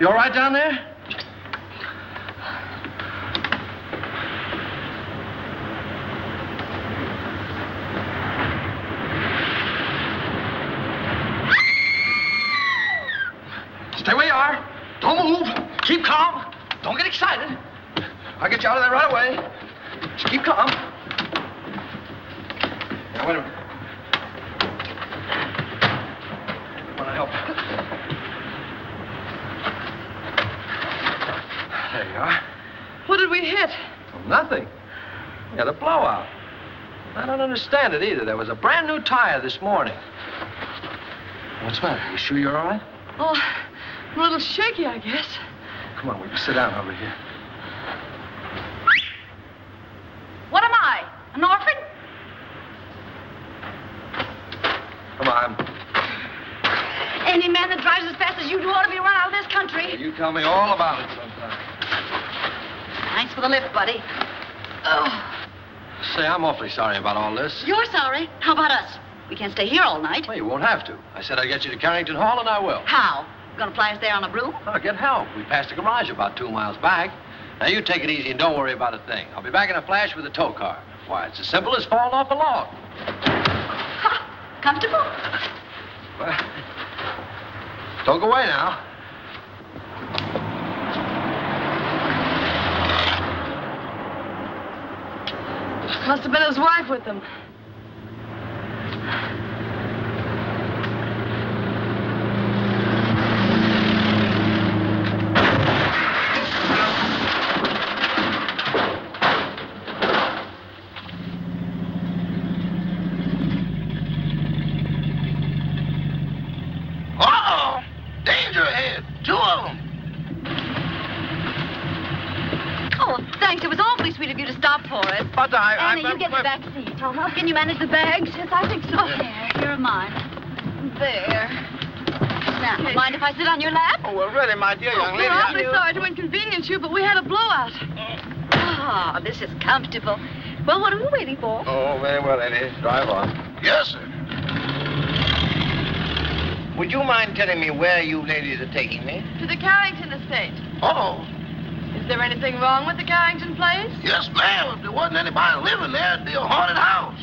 You all right down there? Stay where you are. Don't move. Keep calm. Don't get excited. I'll get you out of there right away. Just keep calm. Now, wait a minute. I want to help. There you are. What did we hit? Well, nothing. We had a blowout. I don't understand it either. There was a brand new tire this morning. What's the matter? You sure you're all right? Oh, I'm a little shaky, I guess. Come on, we can sit down over here. What am I? An orphan? Come on. Any man that drives as fast as you do ought to be run out of this country. You tell me all about it sometime. Thanks for the lift, buddy. Oh. Say, I'm awfully sorry about all this. You're sorry. How about us? We can't stay here all night. Well, you won't have to. I said I'd get you to Carrington Hall, and I will. How? Gonna fly us there on a broom? I'll get help. We passed a garage about 2 miles back. Now, you take it easy and don't worry about a thing. I'll be back in a flash with a tow car. Why, it's as simple as falling off a log. Ha! Comfortable? Well, don't go away now. Must have been his wife with him. Uh-oh! Danger ahead! 2 of them! Oh, thanks. It was awfully sweet of you to stop for it. But Anna, you get the back seat. Thomas, can you manage the bags? Yes, I think so. Here are mine. There. Now, mind if I sit on your lap? Oh, well, really, my dear young lady. We're awfully sorry to inconvenience you, but we had a blowout. Ah, this is comfortable. Well, what are we waiting for? Oh, very well, Eddie. Drive on. Yes, sir. Would you mind telling me where you ladies are taking me? To the Carrington estate. Oh, Is there anything wrong with the Carrington place? yes, ma'am. If there wasn't anybody living there, it'd be a haunted house.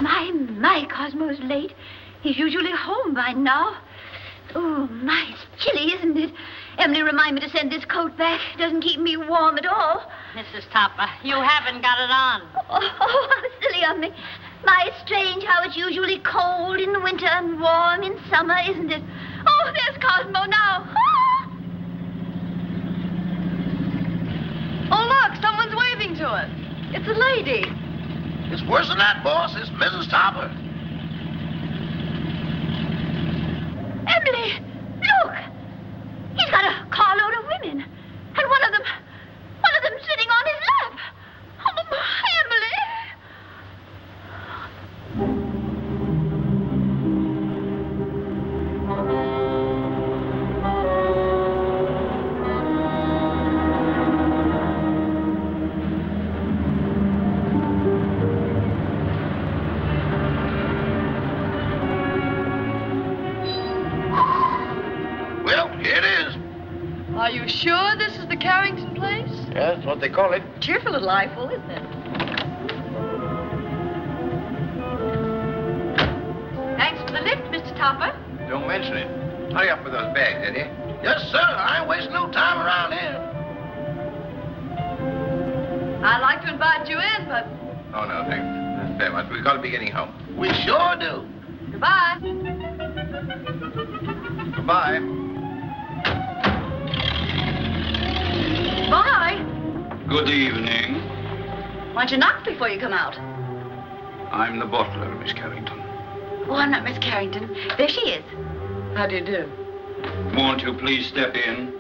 My, Cosmo's late. He's usually home by now. Oh, my, it's chilly, isn't it? Emily, remind me to send this coat back. It doesn't keep me warm at all. Mrs. Topper, you haven't got it on. Oh, how silly of me. My, it's strange how it's usually cold in the winter and warm in summer, isn't it? Oh, there's Cosmo now. Ah! Oh, look, someone's waving to us. It's a lady. It's worse than that, boss. It's Mrs. Topper. Emily, look. He's got a carload of women. And one of them sitting on his lap. Oh, Emily. Well, here it is. Are you sure this is the Carrington place? Yeah, that's what they call it. Cheerful little eyeful, isn't it? Thanks for the lift, Mr. Topper. Don't mention it. Hurry up with those bags, Eddie. Yes, sir. I ain't wasting no time around here. I'd like to invite you in, but Oh, no, thanks. That's very much. We've got to be getting home. We sure do. goodbye. Goodbye. Bye. Good evening. Why don't you knock before you come out? I'm the butler, Miss Carrington. Oh, I'm not Miss Carrington. There she is. How do you do? Won't you please step in?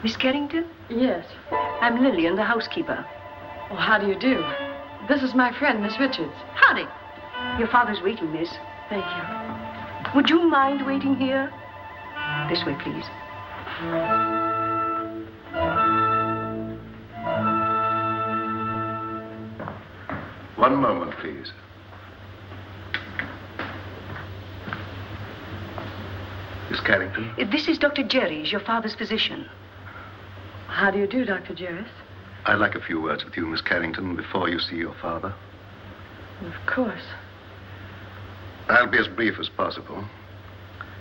Miss Carrington? Yes. I'm Lillian, the housekeeper. Oh, how do you do? This is my friend, Miss Richards. Howdy. Your father's waiting, miss. Thank you. Would you mind waiting here? This way, please. One moment, please. Miss Carrington? This is Dr. Jerry's, your father's physician. How do you do, Dr. Jerris? I'd like a few words with you, Miss Carrington, before you see your father. Of course. I'll be as brief as possible.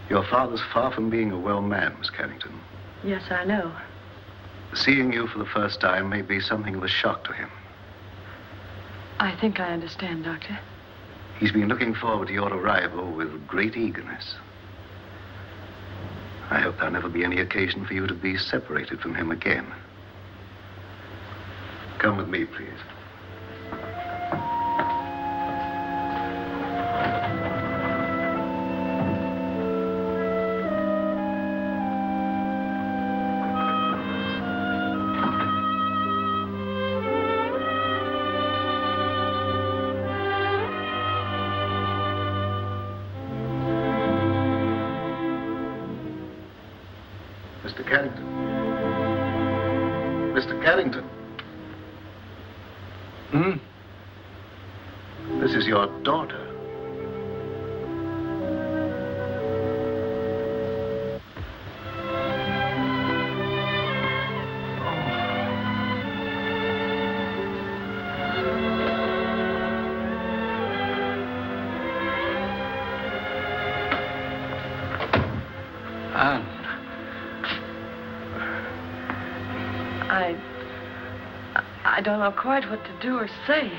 Your father's far from being a well man, Miss Carrington. Yes, I know. Seeing you for the first time may be something of a shock to him. I think I understand, Doctor. He's been looking forward to your arrival with great eagerness. I hope there'll never be any occasion for you to be separated from him again. Come with me, please. Mr. Carrington. Mr. Carrington. This is your daughter. Anne. I don't know quite what to do or say.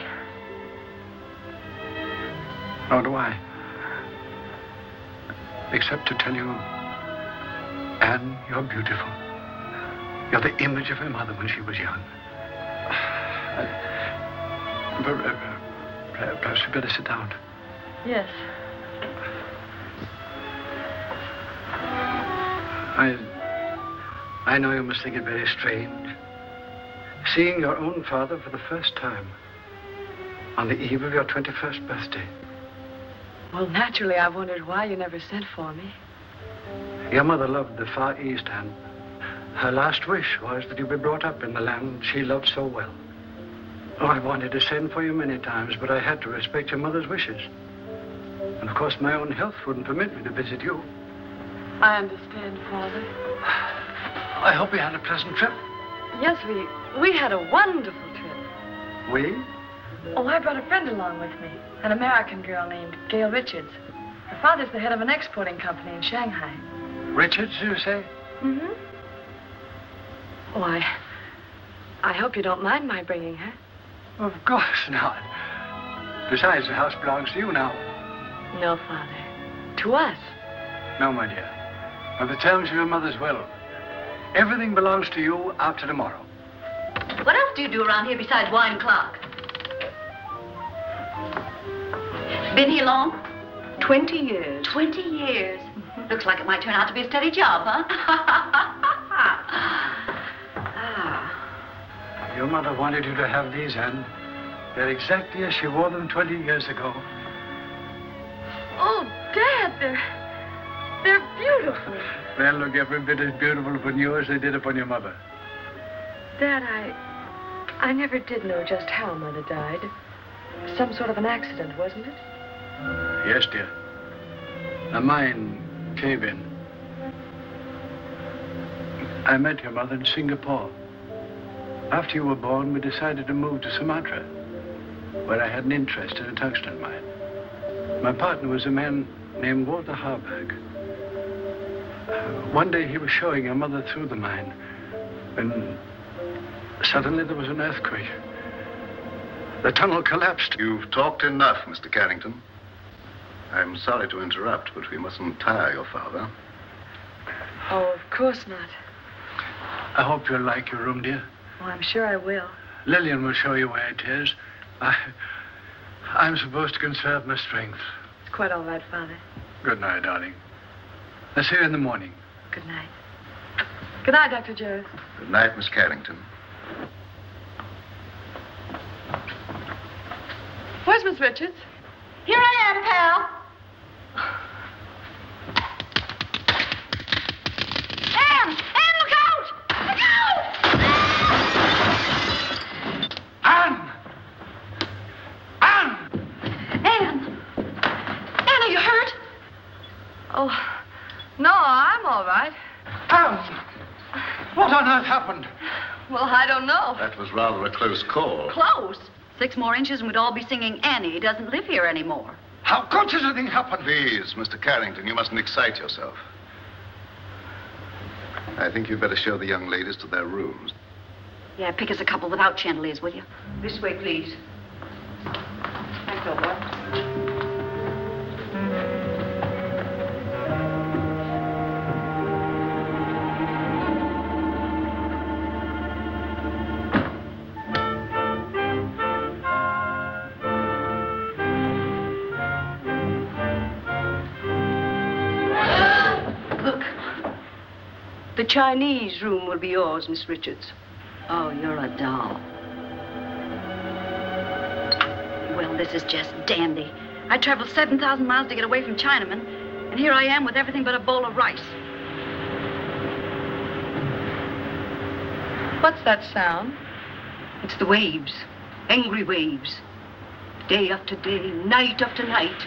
Nor do I. Except to tell you, Anne, you're beautiful. You're the image of her mother when she was young. Perhaps you'd better sit down. Yes. I know you must think it very strange. Seeing your own father for the first time on the eve of your 21st birthday. Well, naturally, I wondered why you never sent for me. Your mother loved the Far East, and her last wish was that you be brought up in the land she loved so well. Oh, I wanted to send for you many times, but I had to respect your mother's wishes. And of course, my own health wouldn't permit me to visit you. I understand, Father. I hope you had a pleasant trip. Yes, we had a wonderful trip. We? Oh, I brought a friend along with me, an American girl named Gail Richards. Her father's the head of an exporting company in Shanghai. Richards, you say? Mm-hmm. Oh, I hope you don't mind my bringing her. Of course not. Besides, the house belongs to you now. No, Father. To us. No, my dear. On the terms of your mother's will. Everything belongs to you after tomorrow. What else do you do around here besides wind clock? Been here long? 20 years. 20 years. Looks like it might turn out to be a steady job, huh? Your mother wanted you to have these, Anne. They're exactly as she wore them 20 years ago. Oh, Dad, they're beautiful. They'll look every bit as beautiful upon you as they did upon your mother. Dad, I never did know just how Mother died. Some sort of an accident, wasn't it? Yes, dear. A mine cave-in. I met your mother in Singapore. After you were born, we decided to move to Sumatra, where I had an interest in a tungsten mine. My partner was a man named Walter Harburg. One day he was showing your mother through the mine, when suddenly there was an earthquake. The tunnel collapsed. You've talked enough, Mr. Carrington. I'm sorry to interrupt, but we mustn't tire your father. Oh, of course not. I hope you'll like your room, dear. Oh, I'm sure I will. Lillian will show you where it is. I'm supposed to conserve my strength. It's quite all right, Father. Good night, darling. I'll see you in the morning. Good night. Good night, Dr. Jarrett. Good night, Miss Carrington. Where's Miss Richards? Here I am, pal. Anne! Anne, look out! Look out! Anne! Anne! Anne! Anne, are you hurt? Oh, no, I'm all right. Anne! What on earth happened? Well, I don't know. That was rather a close call. Close. 6 more inches and we'd all be singing Annie doesn't live here anymore. How could such a thing happen? Please, Mr. Carrington, you mustn't excite yourself. I think you'd better show the young ladies to their rooms. Yeah, pick us a couple without chandeliers, will you? This way, please. Thanks, old boy. The Chinese room will be yours, Miss Richards. Oh, you're a doll. Well, this is just dandy. I traveled 7,000 miles to get away from Chinamen, and here I am with everything but a bowl of rice. What's that sound? It's the waves, angry waves. Day after day, night after night,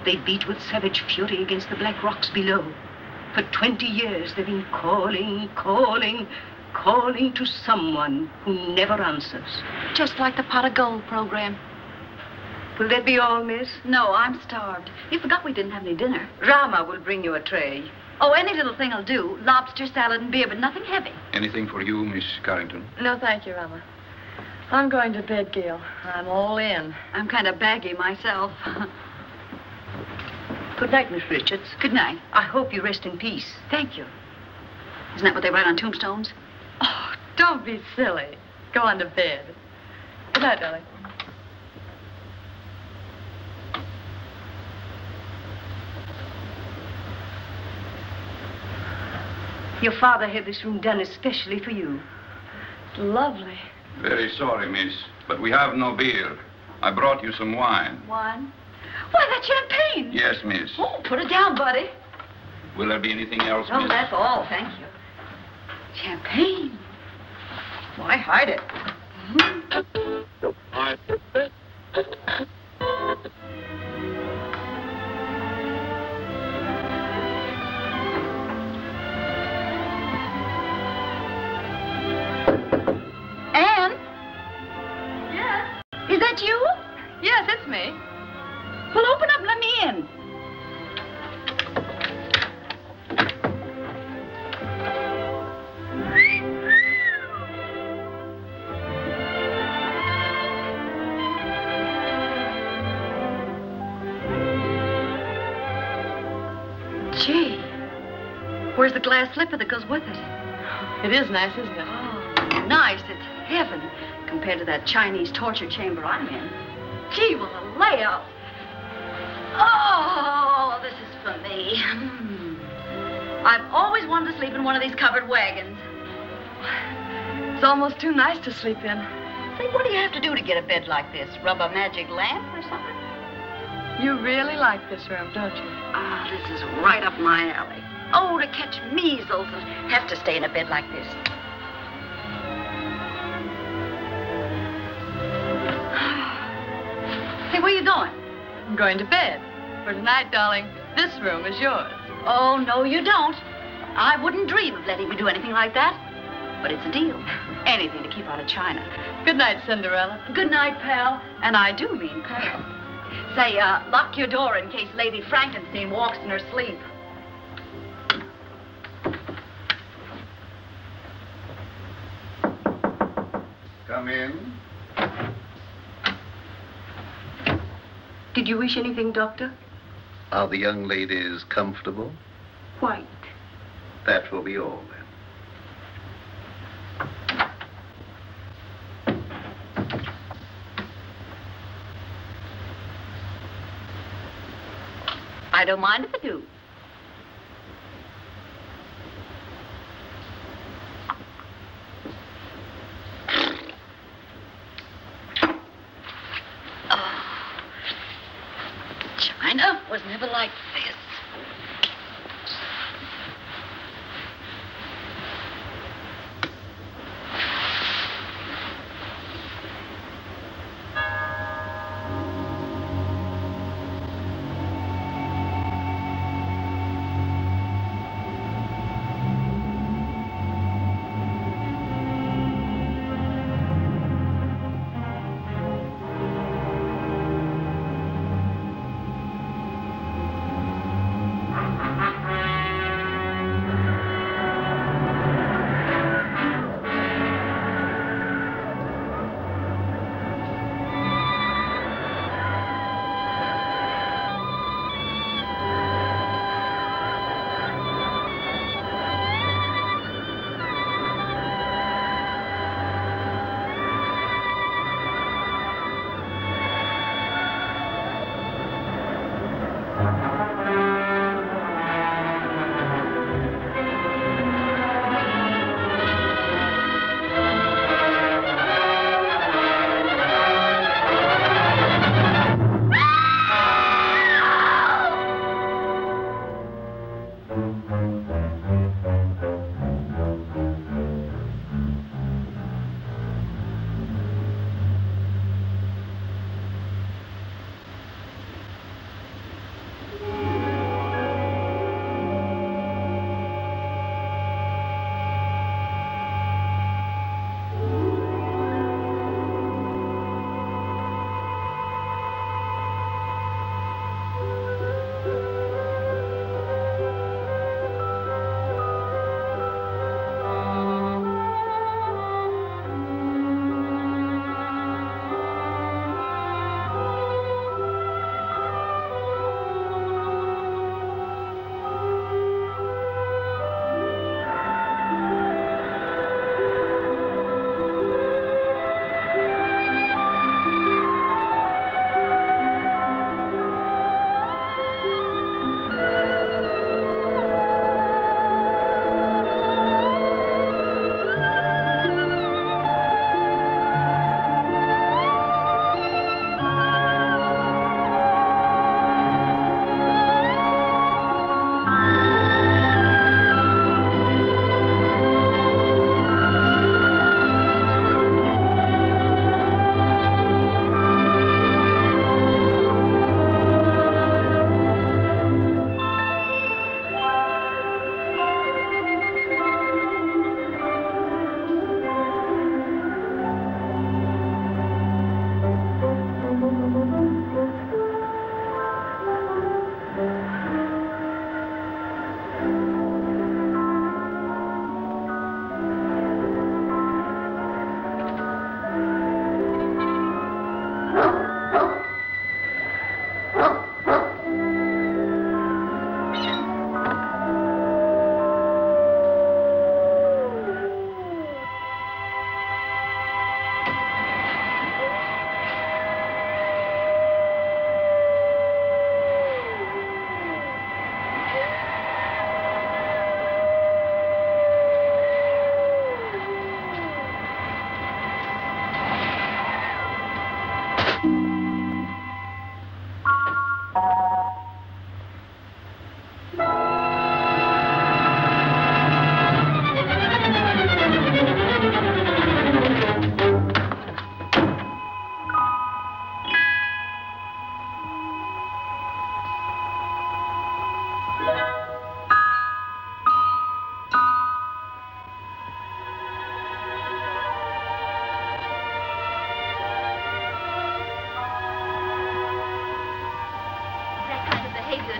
they beat with savage fury against the black rocks below. For 20 years, they've been calling, calling, calling to someone who never answers. Just like the Pot of Gold program. Will that be all, miss? No, I'm starved. You forgot we didn't have any dinner. Rama will bring you a tray. Oh, any little thing will do. Lobster, salad, and beer, but nothing heavy. Anything for you, Miss Carrington? No, thank you, Rama. I'm going to bed, Gail. I'm all in. I'm kind of baggy myself. Good night, Miss Richards. Good night. I hope you rest in peace. Thank you. Isn't that what they write on tombstones? Oh, don't be silly. Go on to bed. Good night, darling. Your father had this room done especially for you. Lovely. Very sorry, miss, but we have no beer. I brought you some wine. Wine? Why, that's champagne. Yes, miss. Oh, put it down, buddy. Will there be anything else, Oh, miss? that's all, thank you. Champagne. Why hide it? Anne? Yes? Is that you? Yes, it's me. Well, open up and let me in. Gee, where's the glass slipper that goes with it? It is nice, isn't it? Oh, nice. It's heaven compared to that Chinese torture chamber I'm in. Gee, well, the layout. Oh, this is for me. I've always wanted to sleep in one of these covered wagons. It's almost too nice to sleep in. Say, what do you have to do to get a bed like this? Rub a magic lamp or something? You really like this room, don't you? Ah, this is right up my alley. Oh, to catch measles and have to stay in a bed like this. Hey, where you going? I'm going to bed. For tonight, darling, this room is yours. Oh, no, you don't. I wouldn't dream of letting you do anything like that. But it's a deal. Anything to keep out of China. Good night, Cinderella. Good night, pal. And I do mean pal. Say, lock your door in case Lady Frankenstein walks in her sleep. Come in. Did you wish anything, Doctor? Are the young ladies comfortable? Quite. That will be all, then. I don't mind if I do. was never like this.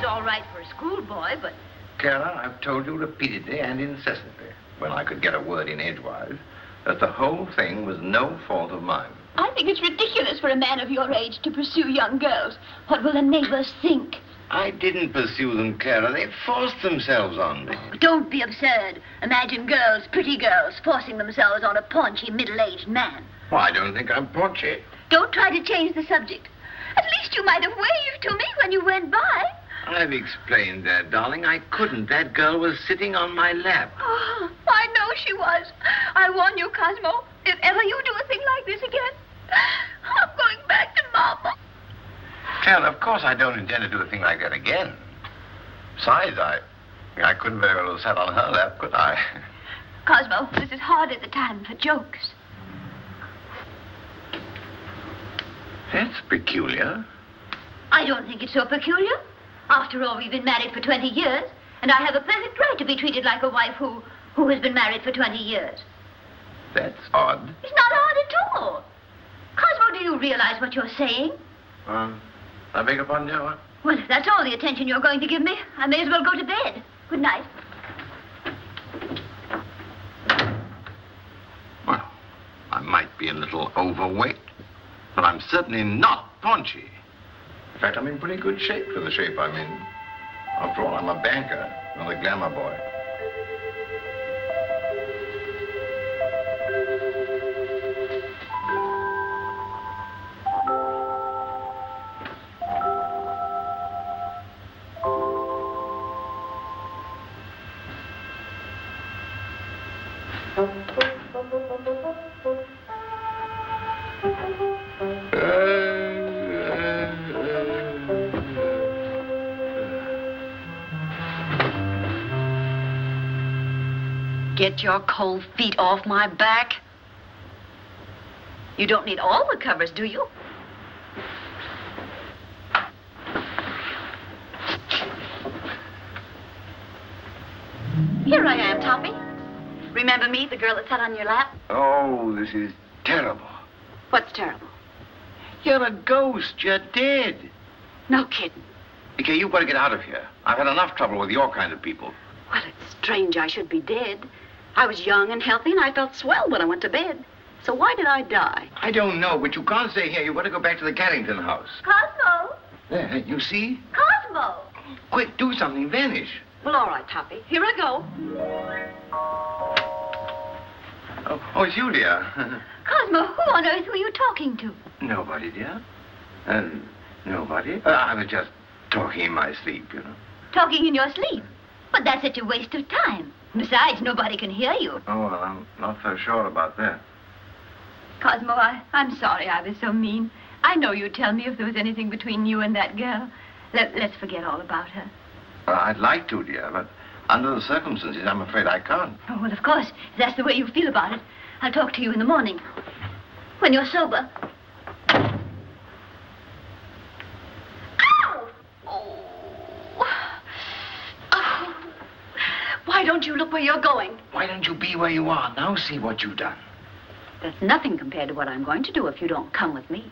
All right for a schoolboy, but... Clara, I've told you repeatedly and incessantly, when I could get a word in edgewise, that the whole thing was no fault of mine. I think it's ridiculous for a man of your age to pursue young girls. What will the neighbors think? I didn't pursue them, Clara. They forced themselves on me. Oh, don't be absurd. Imagine girls, pretty girls, forcing themselves on a paunchy, middle-aged man. Well, I don't think I'm paunchy. Don't try to change the subject. At least you might have waved to me when you went by. I've explained that, darling. I couldn't. That girl was sitting on my lap. Oh, I know she was. I warn you, Cosmo, if ever you do a thing like this again, I'm going back to Mama. Yeah, and of course I don't intend to do a thing like that again. Besides, I couldn't very well have sat on her lap, could I? Cosmo, this is hardly the time for jokes. That's peculiar. I don't think it's so peculiar. After all, we've been married for 20 years, and I have a perfect right to be treated like a wife who has been married for 20 years. That's odd. It's not odd at all. Cosmo, do you realize what you're saying? I beg your pardon, dear, what? Well, if that's all the attention you're going to give me, I may as well go to bed. Good night. Well, I might be a little overweight, but I'm certainly not paunchy. In fact, I'm in pretty good shape for the shape I'm in. After all, I'm a banker, not a glamour boy. Get your cold feet off my back. You don't need all the covers, do you? Here I am, Toppy. Remember me, the girl that sat on your lap? Oh, this is terrible. What's terrible? You're a ghost. You're dead. No kidding. Okay, you've got to get out of here. I've had enough trouble with your kind of people. Well, it's strange I should be dead. I was young and healthy, and I felt swell when I went to bed. So why did I die? I don't know, but you can't stay here. You've got to go back to the Carrington house. Cosmo! There, you see? Cosmo! Quick, do something. Vanish. Well, all right, Toppy. Here I go. Oh, it's you, dear. Cosmo, who on earth were you talking to? Nobody, dear. Nobody. I was just talking in my sleep, you know. Talking in your sleep? But that's such a waste of time. Besides, nobody can hear you. Oh, well, I'm not so sure about that. Cosmo, I'm sorry I was so mean. I know you'd tell me if there was anything between you and that girl. Let's forget all about her. I'd like to, dear, but under the circumstances, I'm afraid I can't. Oh, well, of course, if that's the way you feel about it. I'll talk to you in the morning, when you're sober. Ow! Oh. Oh. Why don't you look where you're going? Why don't you be where you are? Now see what you've done. That's nothing compared to what I'm going to do if you don't come with me.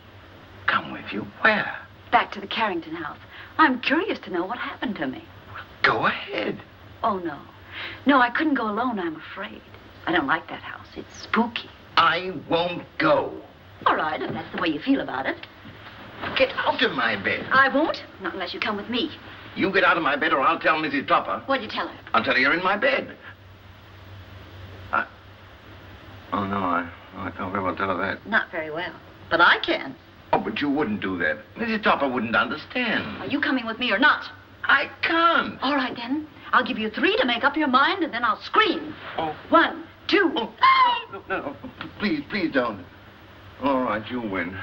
Come with you? Where? Back to the Carrington house. I'm curious to know what happened to me. Go ahead. Oh, no. No, I couldn't go alone, I'm afraid. I don't like that house. It's spooky. I won't go. All right, if that's the way you feel about it. Get out of my bed. I won't, not unless you come with me. You get out of my bed or I'll tell Mrs. Topper. What'd you tell her? I'll tell her you're in my bed. Oh, no, I can't very well tell her that. Not very well, but I can. Oh, but you wouldn't do that. Mrs. Topper wouldn't understand. Are you coming with me or not? I can't. All right, then. I'll give you 3 to make up your mind, and then I'll scream. Oh. 1, 2. Oh. No, please don't. All right, you win.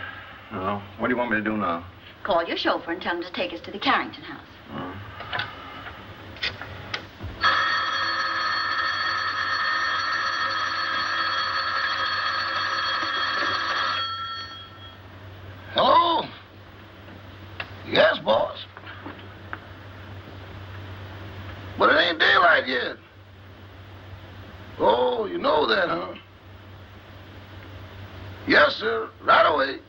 Now, what do you want me to do now? Call your chauffeur and tell him to take us to the Carrington house. Hello? Yes, boss. But it ain't daylight yet. Oh, you know that, huh? Yes, sir. Right away.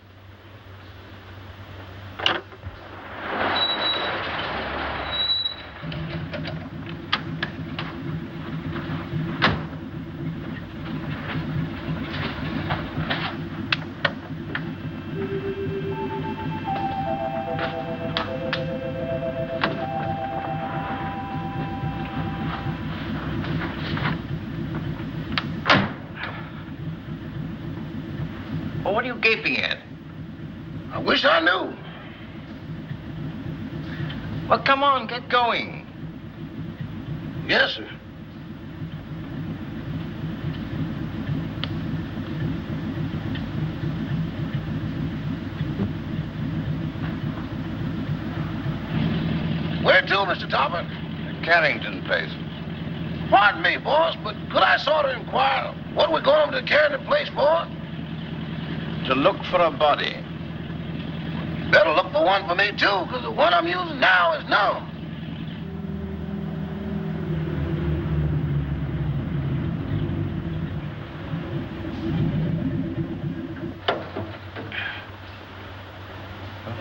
Oh, what are you gaping at? I wish I knew. Well, come on, get going. Yes, sir. to, Mr. Topper? The Carrington place. Pardon me, boss, but could I sort of inquire what we're going to the Carrington place for? To look for a body. Better look for one for me, too, because the one I'm using now is numb.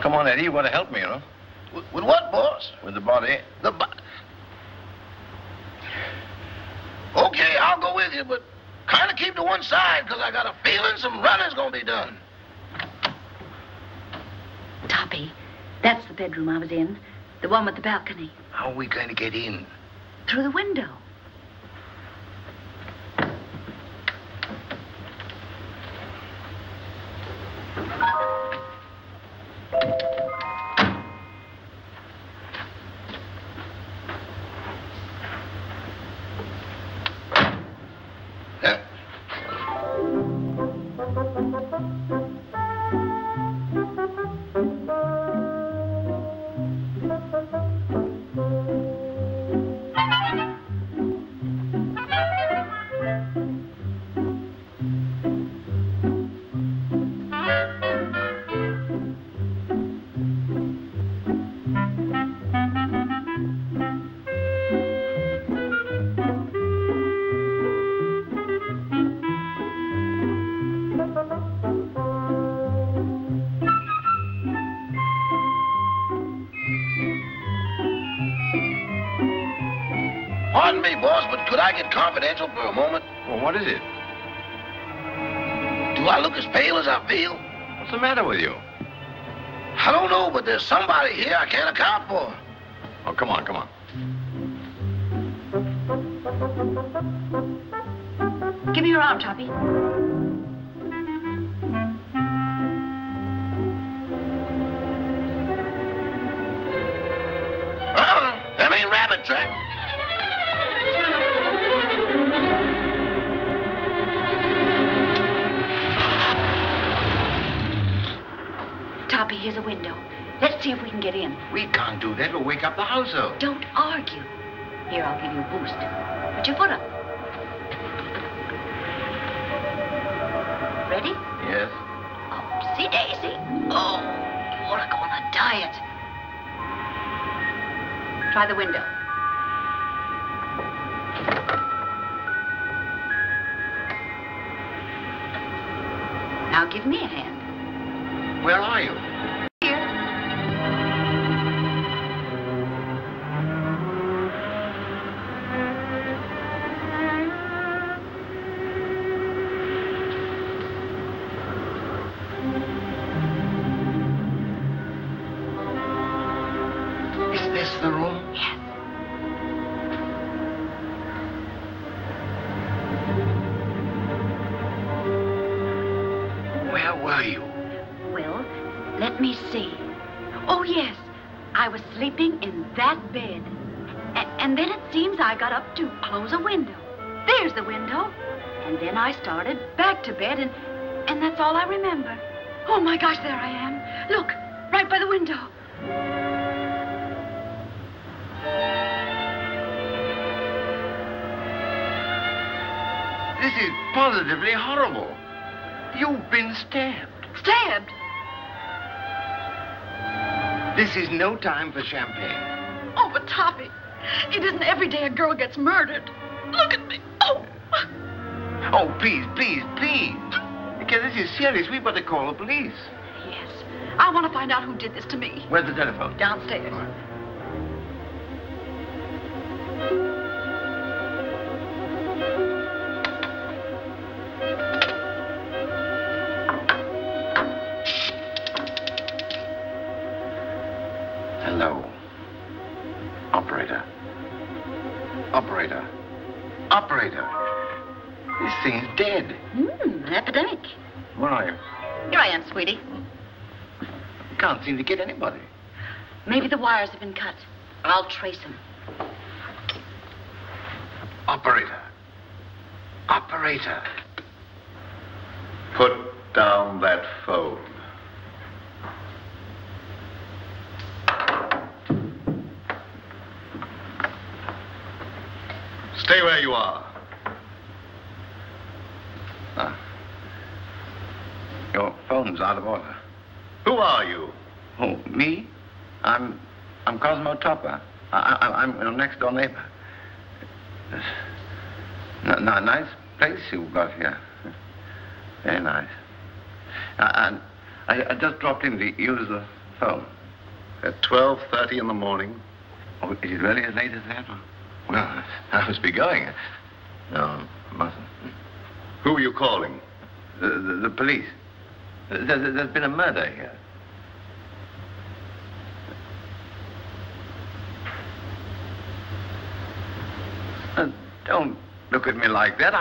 Come on, Eddie. You want to help me, you know? With what, boss? With the body. Okay, I'll go with you, but kind of keep to one side, because I got a feeling some running's going to be done. Toppy, that's the bedroom I was in. The one with the balcony. How are we going to get in? Through the window. Pardon me, boss, but could I get confidential for a moment? Well, what is it? Do I look as pale as I feel? What's the matter with you? I don't know, but there's somebody here I can't account for. Oh, come on, come on. Give me your arm, Toppy. Them ain't rabbit tracks. Toppy, here's a window. Let's see if we can get in. We can't do that. We'll wake up the household. Don't argue. Here, I'll give you a boost. Put your foot up. Ready? Yes. Upsy daisy. Oh, you ought to go on a diet. Try the window. Now give me a hand. Where are you? Here. Is this the room? Yes. Where were you? Well, let me see. Oh, yes. I was sleeping in that bed. And then it seems I got up to close a window. There's the window. And then I started back to bed, and that's all I remember. Oh, my gosh, there I am. Look, right by the window. This is positively horrible. You've been stabbed. Stabbed? This is no time for champagne. Oh, but Toppy, it isn't every day a girl gets murdered. Look at me. Oh. Oh, please, please, please. Because this is serious. We better call the police. Yes. I want to find out who did this to me. Where's the telephone? Downstairs. All right. Hello. Operator. Operator. Operator. This thing's dead. An epidemic. Where are you? Here I am, sweetie. Can't seem to get anybody. Maybe the wires have been cut. I'll trace them. Operator. Operator. Put down that phone. Stay where you are. Your phone's out of order. Who are you? Oh, me? I'm Cosmo Topper. I'm your next door neighbor. Nice place you got here. Very nice. And I just dropped in to use the phone. At 12:30 in the morning? Oh, is it really as late as that? Well, I must be going. No, I mustn't. Who are you calling? The police. There's been a murder here. Don't look at me like that.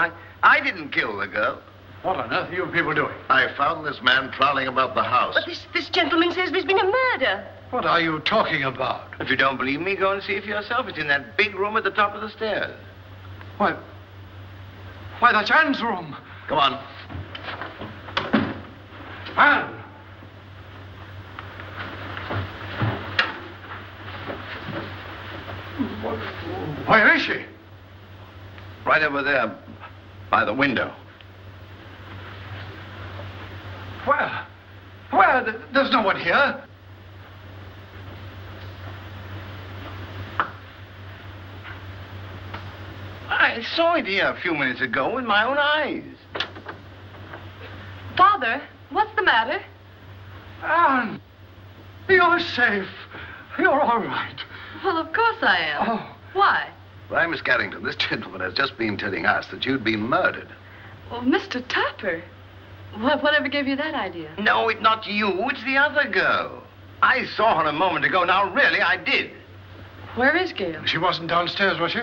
I didn't kill the girl. What on earth are you people doing? I found this man prowling about the house. But this gentleman says there's been a murder. What are you talking about? If you don't believe me, go and see for yourself. It's in that big room at the top of the stairs. Why, that's Anne's room. Come on. Anne! Where is she? Right over there, by the window. Where? There's no one here. I saw it here a few minutes ago with my own eyes. Father, what's the matter? Anne, you're safe. You're all right. Well, of course I am. Oh. Why? Why, Miss Carrington, this gentleman has just been telling us that you'd been murdered. Oh, Mr. Topper. Whatever gave you that idea? No, it's not you. It's the other girl. I saw her a moment ago. Now, really, I did. Where is Gail? She wasn't downstairs, was she?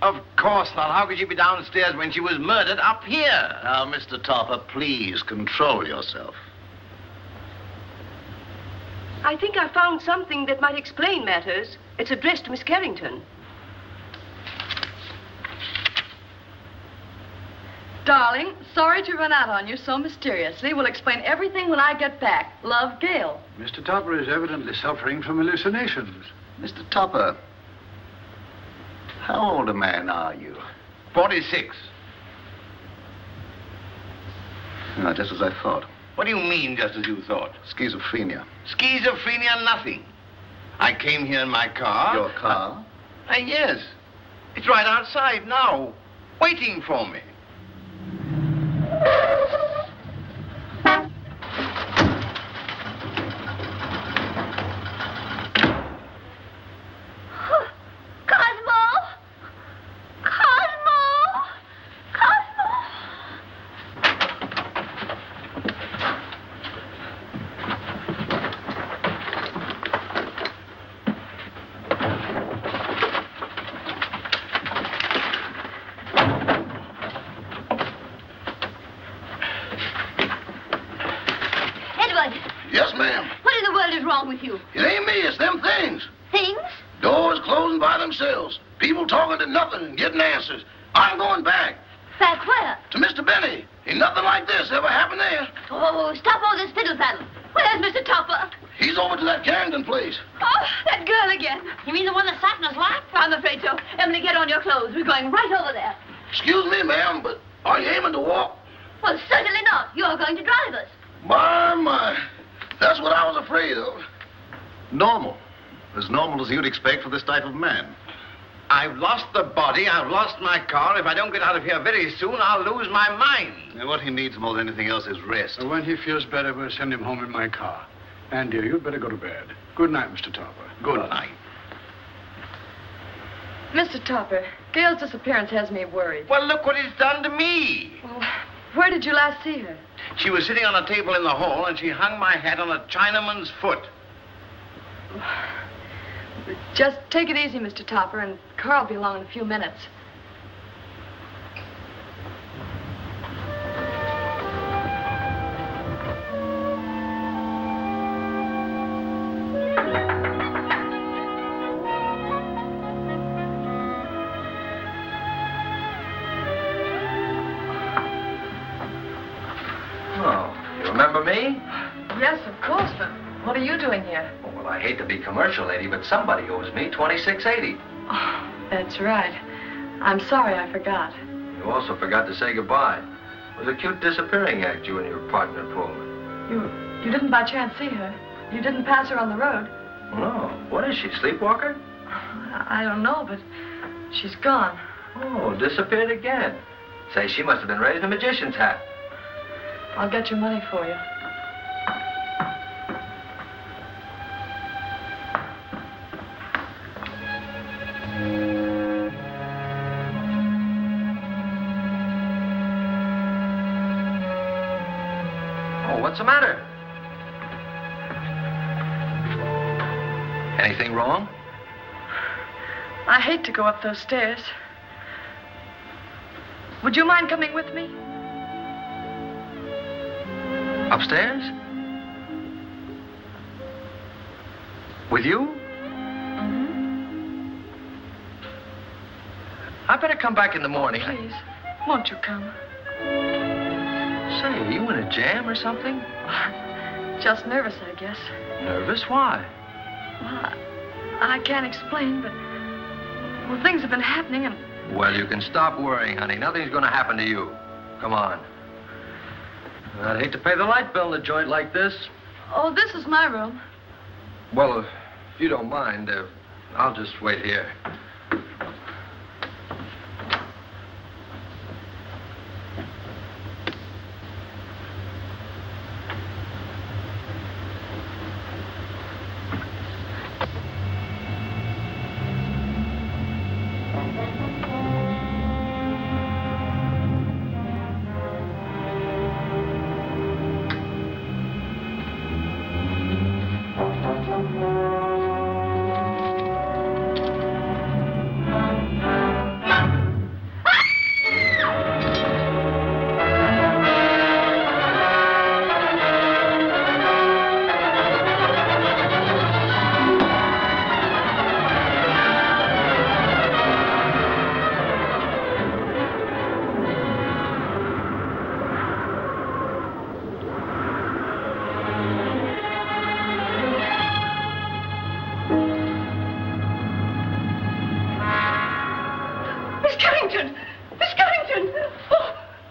Of course not. How could she be downstairs when she was murdered up here? Now, Mr. Topper, please control yourself. I think I found something that might explain matters. It's addressed to Miss Carrington. Darling, sorry to run out on you so mysteriously. We'll explain everything when I get back. Love, Gail. Mr. Topper is evidently suffering from hallucinations. Mr. Topper, how old a man are you? 46. No, just as I thought. What do you mean, just as you thought? Schizophrenia. Schizophrenia, nothing. I came here in my car. Your car? Yes. It's right outside now, waiting for me. Yes, ma'am. What in the world is wrong with you? It ain't me, it's them things. Things? Doors closing by themselves. People talking to nothing and getting answers. I'm going back. Back where? To Mr. Benny. Ain't nothing like this ever happened there. Oh, stop all this fiddle-faddle. Where's Mr. Topper? He's over to that Carrington place. Oh, that girl again. You mean the one that sat in his lap? I'm afraid so. Emily, get on your clothes. We're going right over there. Excuse me, ma'am, but are you aiming to walk? Well, certainly not. You're going to drive us. My. That's what I was afraid of. Normal. As normal as you'd expect for this type of man. I've lost the body, I've lost my car. If I don't get out of here very soon, I'll lose my mind. And what he needs more than anything else is rest. When he feels better, we'll send him home in my car. And, dear, you'd better go to bed. Good night, Mr. Topper. Good night. Mr. Topper, Gail's disappearance has me worried. Well, look what it's done to me. Well, where did you last see her? She was sitting on a table in the hall, and she hung my hat on a Chinaman's foot. Just take it easy, Mr. Topper, and Carl will be along in a few minutes. Oh, you remember me? Yes, of course, but what are you doing here? Well, I hate to be commercial, lady, but somebody owes me $26.80. Oh, that's right. I'm sorry I forgot. You also forgot to say goodbye. It was a cute disappearing act you and your partner pulled. You didn't by chance see her? You didn't pass her on the road? No. What is she, sleepwalker? I don't know, but she's gone. Oh, disappeared again. Say, she must have been raising a magician's hat. I'll get your money for you. Oh, what's the matter? Anything wrong? I hate to go up those stairs. Would you mind coming with me? Upstairs? With you? Mm-hmm. I better come back in the morning. Please, won't you come? Say, are you in a jam or something? Just nervous, I guess. Nervous? Why? Well, I can't explain, but... Well, things have been happening and... Well, you can stop worrying, honey. Nothing's going to happen to you. Come on. I'd hate to pay the light bill in a joint like this. Oh, this is my room. Well, if you don't mind, I'll just wait here.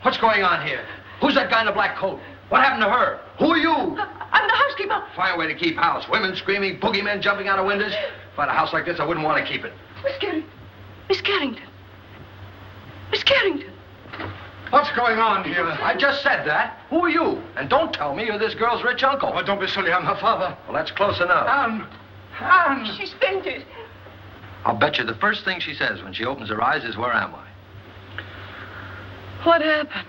What's going on here? Who's that guy in the black coat? What happened to her? Who are you? I'm the housekeeper. Fine way to keep house. Women screaming, boogeymen jumping out of windows. If I had a house like this, I wouldn't want to keep it. Miss Carrington. Miss Carrington. Miss Carrington. What's going on here? I just said that. Who are you? And don't tell me you're this girl's rich uncle. Oh, don't be silly. I'm her father. Well, that's close enough. Anne. She's fainted. I'll bet you the first thing she says when she opens her eyes is, "Where am I?" What happened?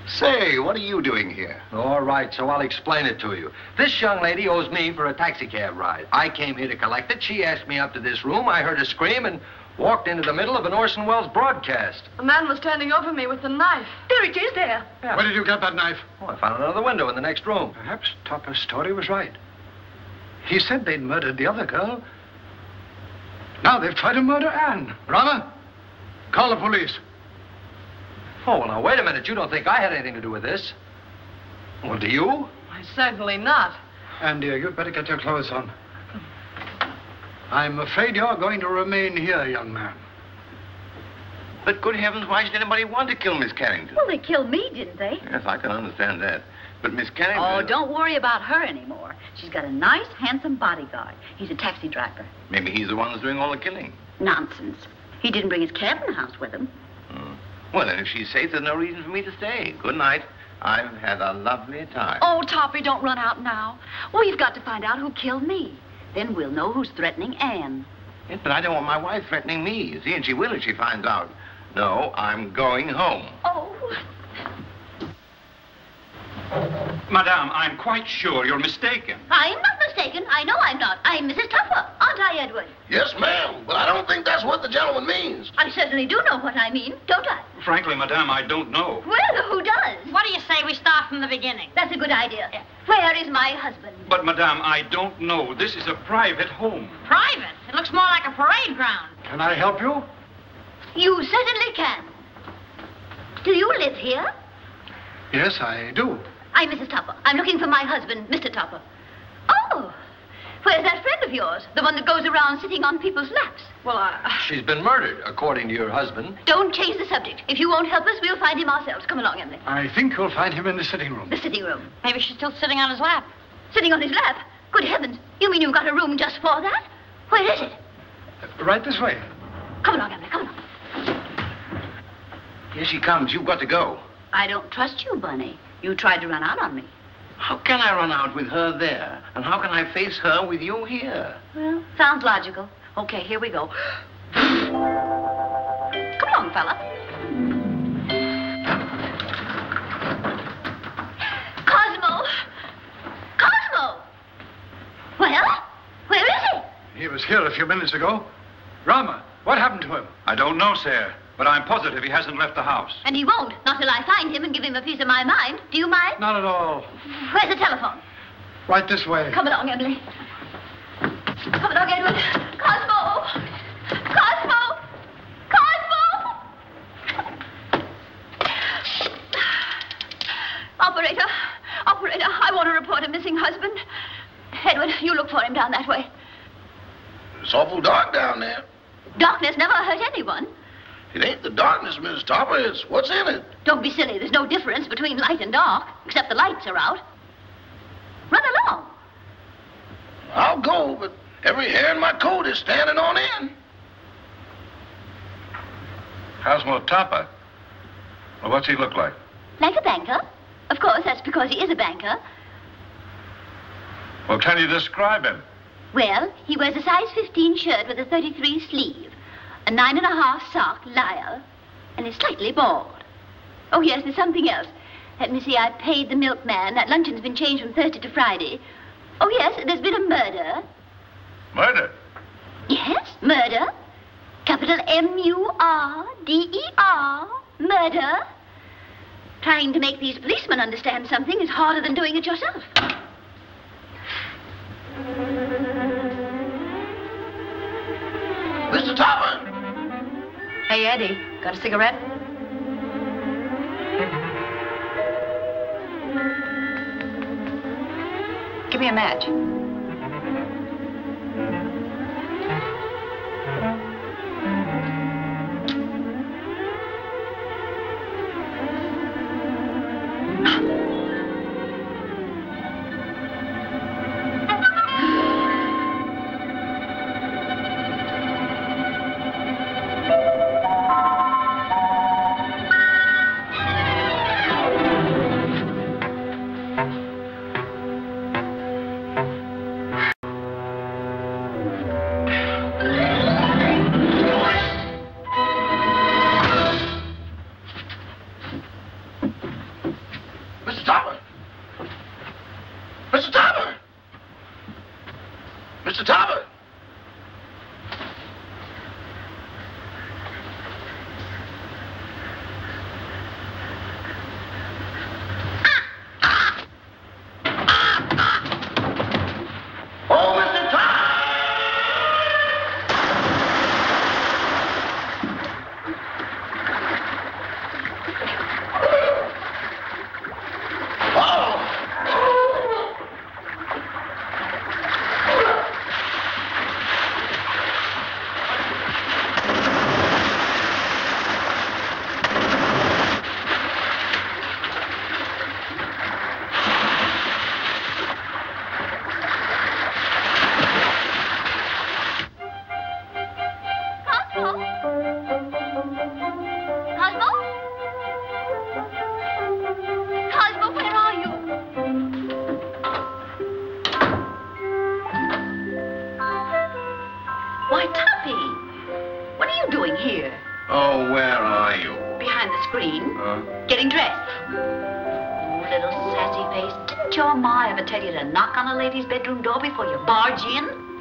Say, what are you doing here? All right, so I'll explain it to you. This young lady owes me for a taxicab ride. I came here to collect it. She asked me up to this room. I heard her scream and walked into the middle of an Orson Welles broadcast. A man was standing over me with a knife. There it is, there. Yeah. Where did you get that knife? Oh, I found it under the window in the next room. Perhaps Topper's story was right. He said they'd murdered the other girl. Now they've tried to murder Anne. Rama, call the police. Oh, well, now, wait a minute. You don't think I had anything to do with this? Well, do you? Why, certainly not. Anne, dear, you'd better get your clothes on. I'm afraid you're going to remain here, young man. But good heavens, why should anybody want to kill Miss Carrington? Well, they killed me, didn't they? Yes, I can understand that. But Miss Carrington... Oh, don't worry about her anymore. She's got a nice, handsome bodyguard. He's a taxi driver. Maybe he's the one who's doing all the killing. Nonsense. He didn't bring his cabin house with him. Well, then, if she's safe, there's no reason for me to stay. Good night. I've had a lovely time. Oh, Toppy, don't run out now. We've got to find out who killed me. Then we'll know who's threatening Anne. Yes, but I don't want my wife threatening me, you see, and she will if she finds out. No, I'm going home. Oh. Madame, I'm quite sure you're mistaken. I'm not mistaken. I know I'm not. I'm Mrs. Tupper, aren't I, Edward? Yes, ma'am, but I don't think that's what the gentleman means. I certainly do know what I mean, don't I? Frankly, Madame, I don't know. Well, who does? What do you say we start from the beginning? That's a good idea. Where is my husband? But, Madame, I don't know. This is a private home. Private? It looks more like a parade ground. Can I help you? You certainly can. Do you live here? Yes, I do. I'm Mrs. Tupper. I'm looking for my husband, Mr. Tupper. Oh, where's that friend of yours? The one that goes around sitting on people's laps? Well, She's been murdered, according to your husband. Don't change the subject. If you won't help us, we'll find him ourselves. Come along, Emily. I think you'll find him in the sitting room. The sitting room. Maybe she's still sitting on his lap. Sitting on his lap? Good heavens. You mean you've got a room just for that? Where is it? Right this way. Come along, Emily. Come along. Here she comes. You've got to go. I don't trust you, Bunny. You tried to run out on me. How can I run out with her there? And how can I face her with you here? Well, sounds logical. Okay, here we go. Come along, fella. Cosmo! Cosmo! Well, where is he? He was here a few minutes ago. Rama, what happened to him? I don't know, sir, but I'm positive he hasn't left the house. And he won't, not till I find him and give him a piece of my mind. Do you mind? Not at all. Where's the telephone? Right this way. Come along, Emily. Come along, Edward. Cosmo! Cosmo! Cosmo! Operator! Operator, I want to report a missing husband. Edward, you look for him down that way. It's awful dark down there. Darkness never hurt anyone. It ain't the darkness, Miss Topper. It's what's in it. Don't be silly. There's no difference between light and dark, except the lights are out. Run along. I'll go, but every hair in my coat is standing on end. Cosmo Topper? Well, what's he look like? Like a banker. Of course, that's because he is a banker. Well, can you describe him? Well, he wears a size 15 shirt with a 33 sleeve, a 9.5 sock Lyle, and is slightly bald. Oh, yes, there's something else. Let me see, I paid the milkman. That luncheon's been changed from Thursday to Friday. Oh, yes, there's been a murder. Murder? Yes, murder. Capital M-U-R-D-E-R. Murder. Trying to make these policemen understand something is harder than doing it yourself. Mr. Topper! Hey, Eddie, got a cigarette? Give me a match.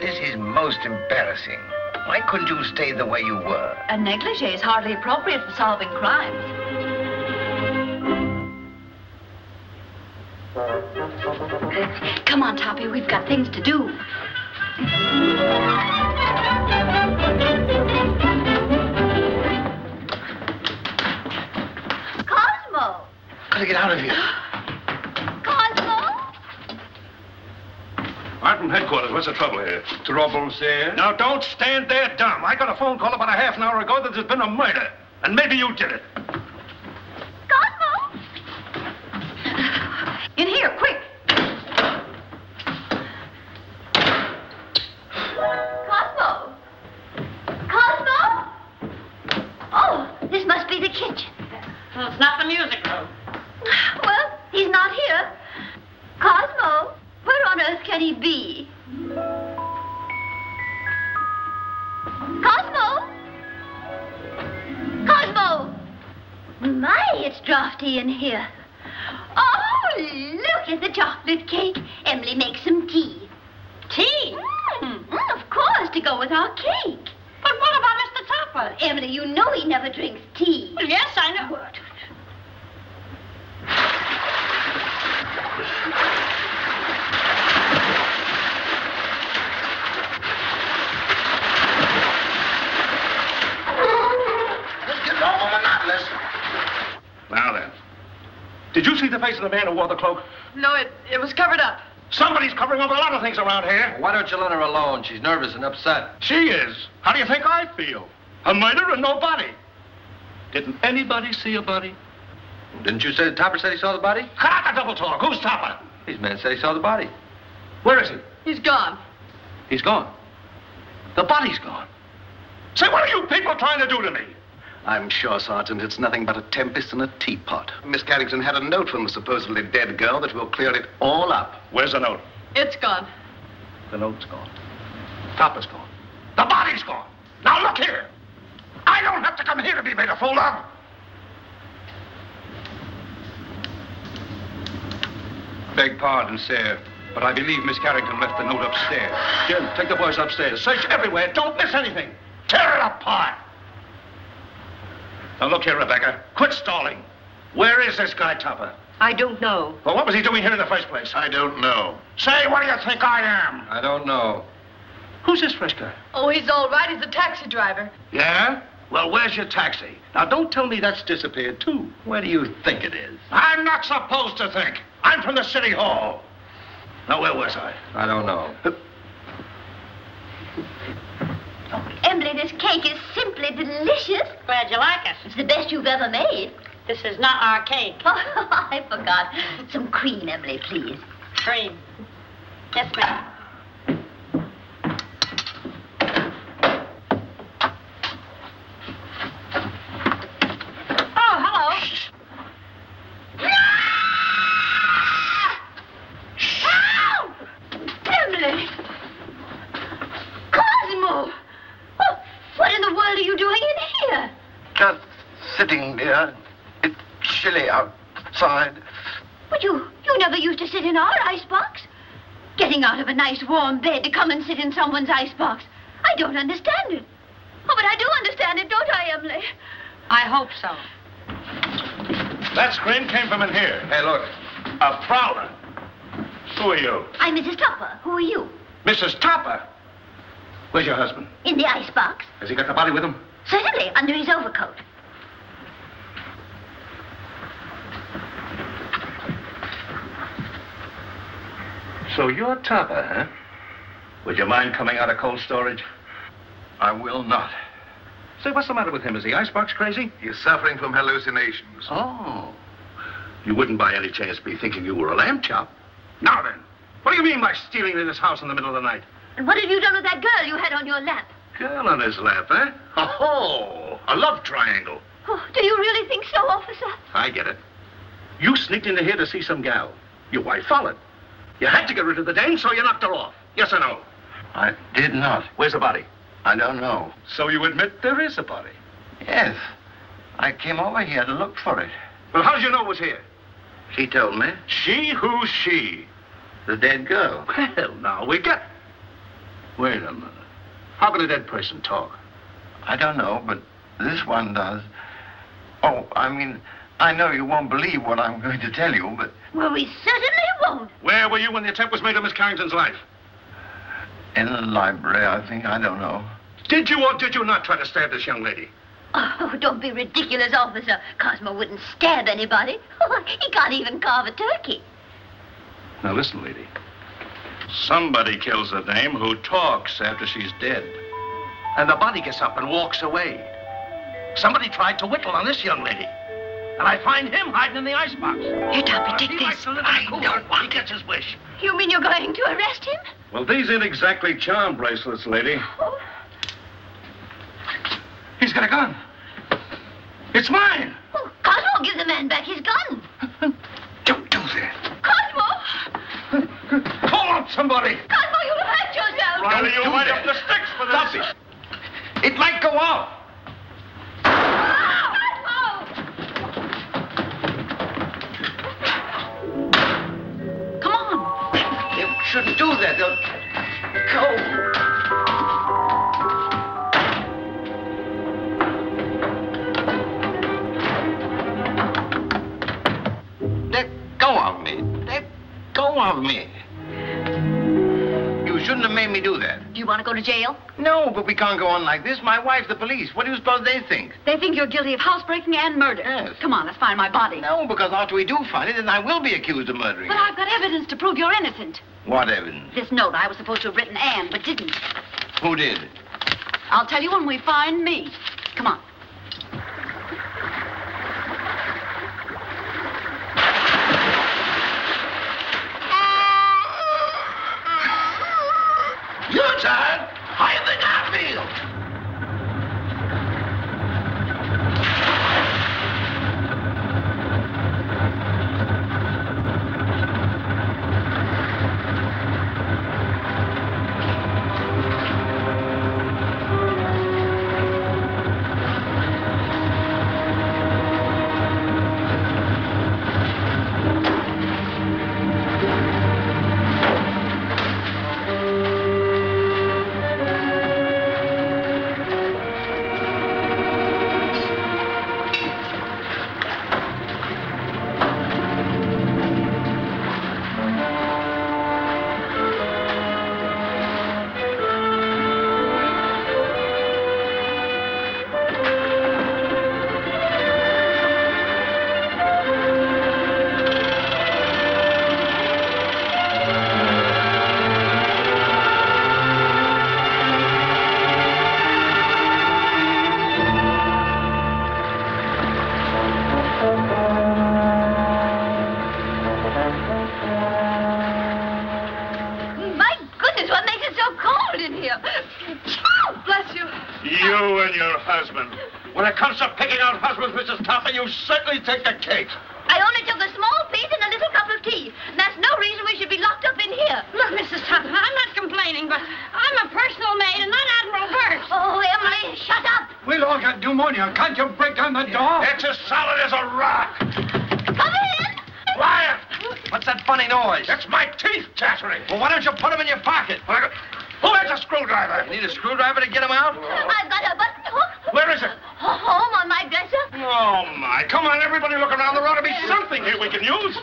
This is most embarrassing. Why couldn't you stay the way you were? A negligee is hardly appropriate for solving crimes. Come on, Toppy, we've got things to do. Cosmo! Gotta get out of here. I'm from headquarters. What's the trouble here? Trouble, sir? Now, don't stand there dumb. I got a phone call about a half an hour ago that there's been a murder. And maybe you did it. Cosmo! In here, quick! Cosmo! Cosmo! Oh, this must be the kitchen. Well, it's not the music room. Well, he's not here. Cosmo, where on earth can he be? Cosmo! Cosmo! My, it's drafty in here. Oh, look at the chocolate cake. Emily, make some tea. Tea? Of course, to go with our cake. But what about Mr. Topper? Emily, you know he never drinks tea. Well, yes, I know. What? Now then. Did you see the face of the man who wore the cloak? No, it was covered up. Somebody's covering up a lot of things around here. Why don't you let her alone? She's nervous and upset. She is. How do you think I feel? A murder and no body. Didn't anybody see a body? Didn't you say the Topper said he saw the body? Cut out the double talk. Who's Topper? These men say he saw the body. Where is he? He's gone. He's gone. The body's gone. Say, what are you people trying to do to me? I'm sure, Sergeant, it's nothing but a tempest in a teapot. Miss Carrington had a note from the supposedly dead girl that will clear it all up. Where's the note? It's gone. The note's gone. Topper's gone. The body's gone. Now look here. I don't have to come here to be made a fool of. Beg pardon, sir, but I believe Miss Carrington left the note upstairs. Jim, take the boys upstairs. Search everywhere. Don't miss anything. Tear it apart. Now, look here, Rebecca. Quit stalling. Where is this guy, Topper? I don't know. Well, what was he doing here in the first place? I don't know. Say, what do you think I am? I don't know. Who's this fresh guy? Oh, he's all right. He's a taxi driver. Yeah? Well, where's your taxi? Now, don't tell me that's disappeared, too. Where do you think it is? I'm not supposed to think. I'm from the city hall. Now, where was I? I don't know. Emily, this cake is simply delicious. Glad you like it. It's the best you've ever made. This is not our cake. Oh, I forgot. Some cream, Emily, please. Cream. Yes, ma'am. Oh, hello. Emily! Cosmo! Oh, what in the world are you doing in here? Just sitting, dear. It's chilly outside. But you never used to sit in our icebox. Getting out of a nice warm bed to come and sit in someone's icebox. I don't understand it. Oh, but I do understand it, don't I, Emily? I hope so. That scream came from in here. Hey, look. A prowler. Who are you? I'm Mrs. Topper. Who are you? Mrs. Topper. Where's your husband? In the icebox. Has he got the body with him? Certainly, under his overcoat. So you're Topper, huh? Would you mind coming out of cold storage? I will not. Say, what's the matter with him? Is the icebox crazy? He's suffering from hallucinations. Oh. You wouldn't by any chance be thinking you were a lamb chop. Now then, what do you mean by stealing into this house in the middle of the night? And what have you done with that girl you had on your lap? Girl on his lap, eh? Oh, a love triangle. Oh, do you really think so, officer? I get it. You sneaked into here to see some gal. Your wife followed. You had to get rid of the dame, so you knocked her off. Yes or no? I did not. Where's the body? I don't know. So you admit there is a body? Yes. I came over here to look for it. Well, how did you know it was here? She told me. She? Who's she? The dead girl. Well, now we get... Wait a minute. How can a dead person talk? I don't know, but this one does. Oh, I mean, I know you won't believe what I'm going to tell you, but... Well, we certainly won't. Where were you when the attempt was made on Miss Carrington's life? In the library, I think. I don't know. Did you or did you not try to stab this young lady? Oh, don't be ridiculous, officer. Cosmo wouldn't stab anybody. Oh, he can't even carve a turkey. Now, listen, lady. Somebody kills a dame who talks after she's dead. And the body gets up and walks away. Somebody tried to whittle on this young lady. And I find him hiding in the icebox. Here, Toppy, take He this. likes to live in a cooler. He gets his wish. You mean you're going to arrest him? Well, these ain't exactly charm bracelets, lady. Oh. He's got a gun. It's mine. Oh, Cosmo, give the man back his gun. Don't do that. Cosmo! Call out somebody. Cosmo, you'll hurt yourself. Riley, you do might that. have the sticks for this. Stop it. It might go off. Come on. You shouldn't do that. They'll go. Let go of me. Let go of me. You shouldn't have made me do that. Do you want to go to jail? No, but we can't go on like this. My wife's the police. What do you suppose they think? They think you're guilty of housebreaking and murder. Yes. Come on, let's find my body. No, because after we do find it, then I will be accused of murdering But her. I've got evidence to prove you're innocent. What evidence? This note I was supposed to have written Anne, but didn't. Who did? I'll tell you when we find me. Come on. You're tired. How you think I feel? My goodness, what makes it so cold in here? Oh, bless you. You and your husband. When it comes to picking out husbands, Mrs. Toppin, you certainly take the cake. I only took a small piece and a little cup of tea. That's no reason we should be locked up in here. Look, Mrs. Tuttle, I'm not complaining, but I'm a personal maid and not Admiral Burt. Oh, Emily, shut up. We'll all get pneumonia. Can't you break down the door? It's as solid as a rock. Come in. Quiet! What's that funny noise? That's my teeth chattering. Well, why don't you put them in your pocket? Who has a screwdriver? Need a screwdriver to get them out? I've got a button hook. Where is it? Home on my dresser. Oh, my. Come on, everybody look around. There ought to be something here we can use.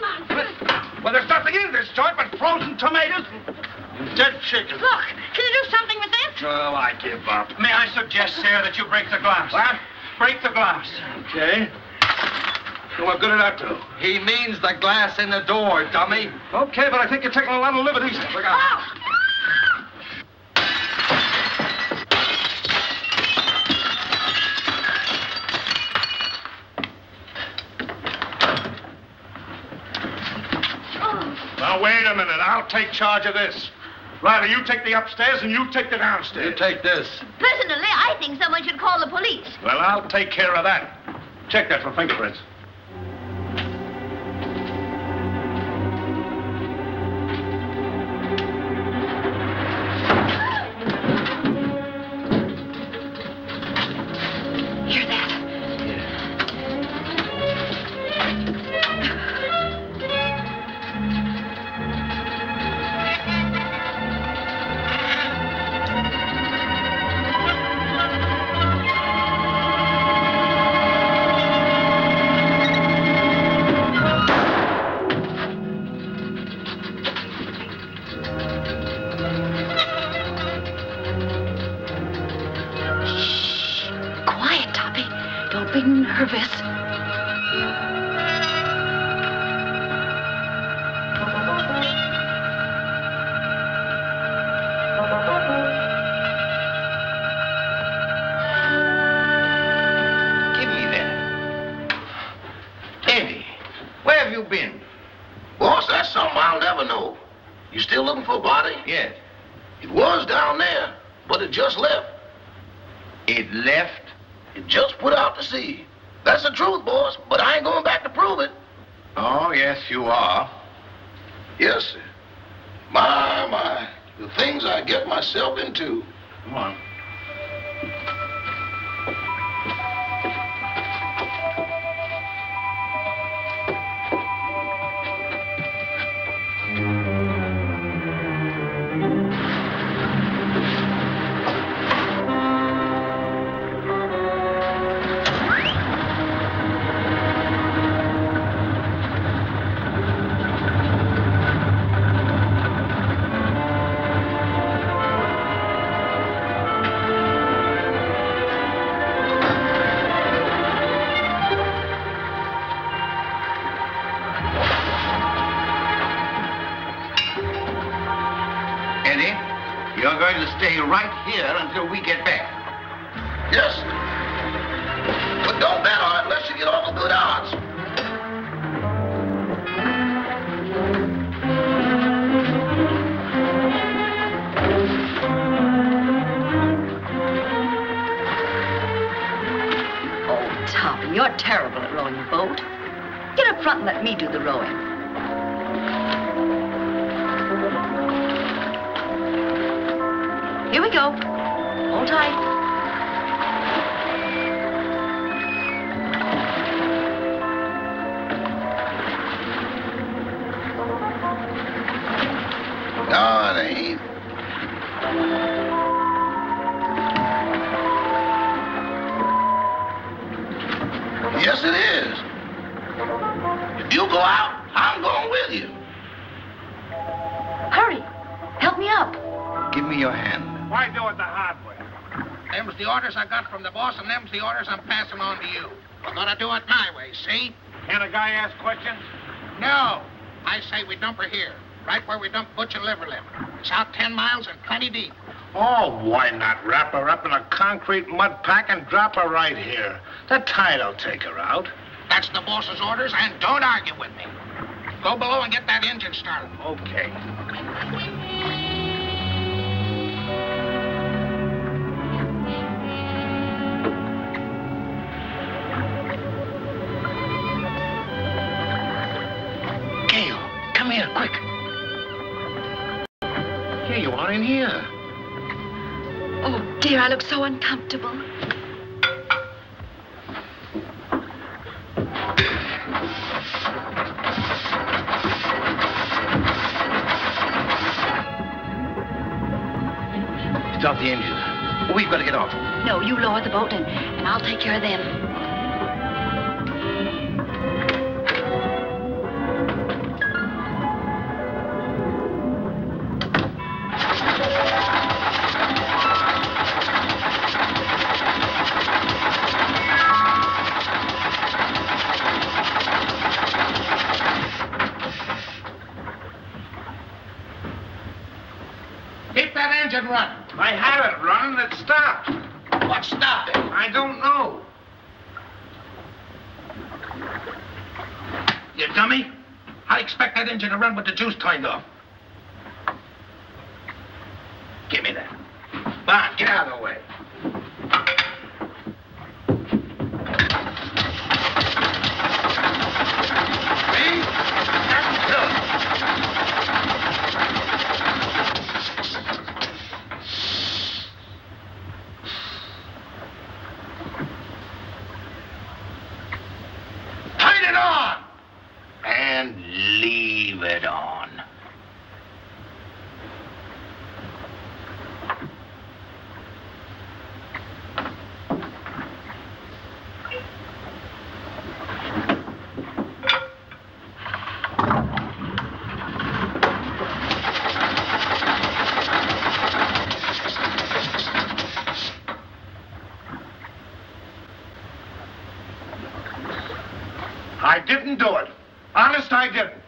Well, there's nothing in this joint but frozen tomatoes and dead chicken. Look, can you do something with this? Oh, I give up. May I suggest, sir, that you break the glass? What? Break the glass. Okay. So what good did that do? He means the glass in the door, dummy. Okay, but I think you're taking a lot of liberties. Look out. Now, wait a minute. I'll take charge of this. Riley, you take the upstairs and you take the downstairs. You take this. Personally, I think someone should call the police. Well, I'll take care of that. Check that for fingerprints. Hear that? Quiet, Toppy. Don't be nervous. It was down there, but it just left. It left? It just put out to sea. That's the truth, boss, but I ain't going back to prove it. Oh, yes, you are. Yes, sir. My, the things I get myself into. Come on. You're going to stay right here until we get back. Yes, sir. But don't bet on it unless you get all the good odds. Oh, Tom, you're terrible at rowing a boat. Get up front and let me do the rowing. Here we go. Hold tight. No, it ain't. Yes, it is. If you go out, I'm going with you. Hurry. Help me up. Give me your hand. Why do it the hard way? Them's the orders I got from the boss, and them's the orders I'm passing on to you. We're gonna do it my way, see? Can a guy ask questions? No. I say we dump her here, right where we dump Butch and Liverlip. It's out 10 miles and plenty deep. Oh, why not wrap her up in a concrete mud pack and drop her right here? The tide'll take her out. That's the boss's orders, and don't argue with me. Go below and get that engine started. Okay. Come here, quick. Here you are in here. Oh, dear, I look so uncomfortable. Stop the engine. We've got to get off. No, you lower the boat and I'll take care of them. Keep that engine running. I had it running. It stopped. What stopped it? I don't know. You dummy. I expect that engine to run with the juice turned off. Give me that. Bond, get out of the way. See? That's good. Turn it on! And leave it on. I didn't do it. Honest, I didn't.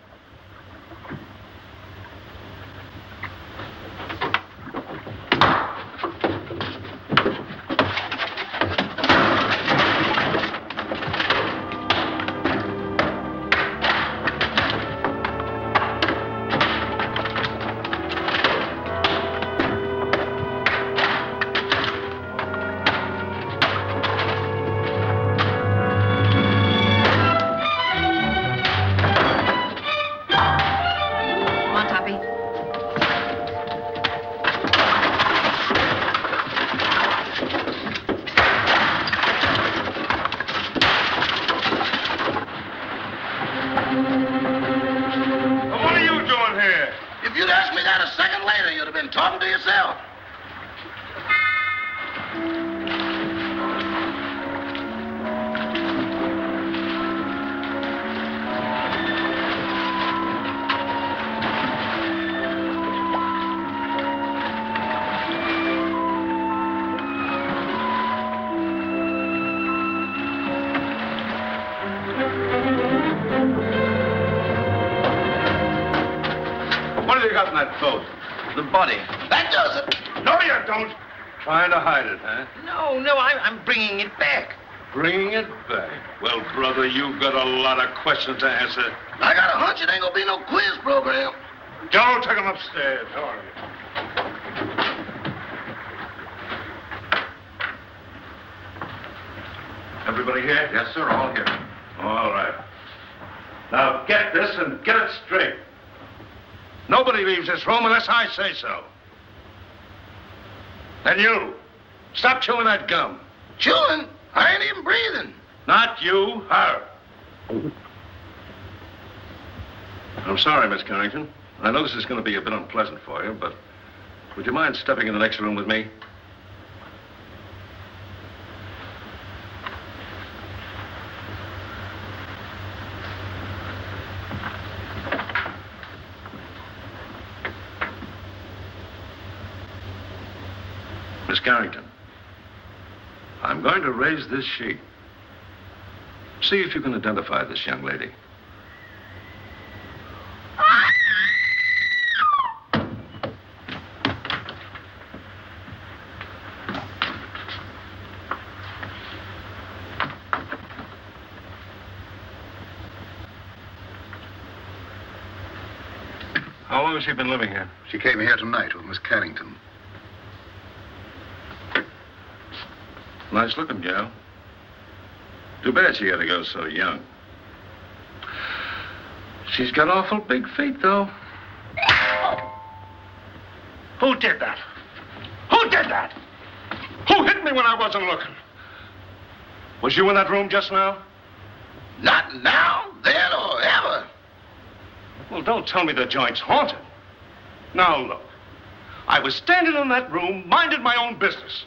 out in that boat? The body. That does it. No, you don't. Trying to hide it, huh? No, I'm bringing it back. Bringing it back? Well, brother, you've got a lot of questions to answer. I got a hunch it ain't gonna be no quiz program. Joe, take him upstairs. All right. Everybody here? Yes, sir, all here. All right. Now, get this and get it straight. Nobody leaves this room unless I say so. And you, stop chewing that gum. Chewing? I ain't even breathing. Not you, her. I'm sorry, Miss Carrington. I know this is going to be a bit unpleasant for you, but would you mind stepping in the next room with me? Miss Carrington, I'm going to raise this sheet. See if you can identify this young lady. How long has she been living here? She came here tonight with Miss Carrington. Nice looking gal. Too bad she had to go so young. She's got awful big feet, though. Who did that? Who did that? Who hit me when I wasn't looking? Was you in that room just now? Not now, then, or ever. Well, don't tell me the joint's haunted. Now, look. I was standing in that room, minding my own business.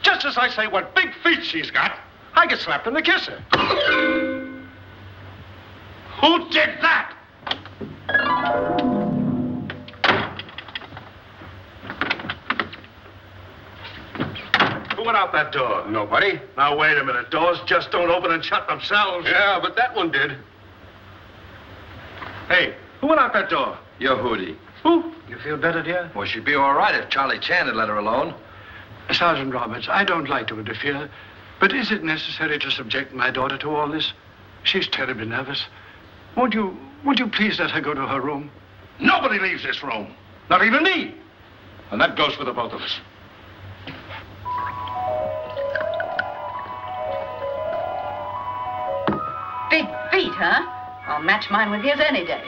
Just as I say what big feet she's got, I get slapped in the kisser. Who did that? Who went out that door? Nobody. Now, wait a minute. Doors just don't open and shut themselves. Yeah, but that one did. Hey, who went out that door? Your hoodie. Who? You feel better, dear? Well, she'd be all right if Charlie Chan had let her alone. Sergeant Roberts, I don't like to interfere, but is it necessary to subject my daughter to all this? She's terribly nervous. Would you please let her go to her room? Nobody leaves this room. Not even me. And that goes for the both of us. Big feet, huh? I'll match mine with his any day.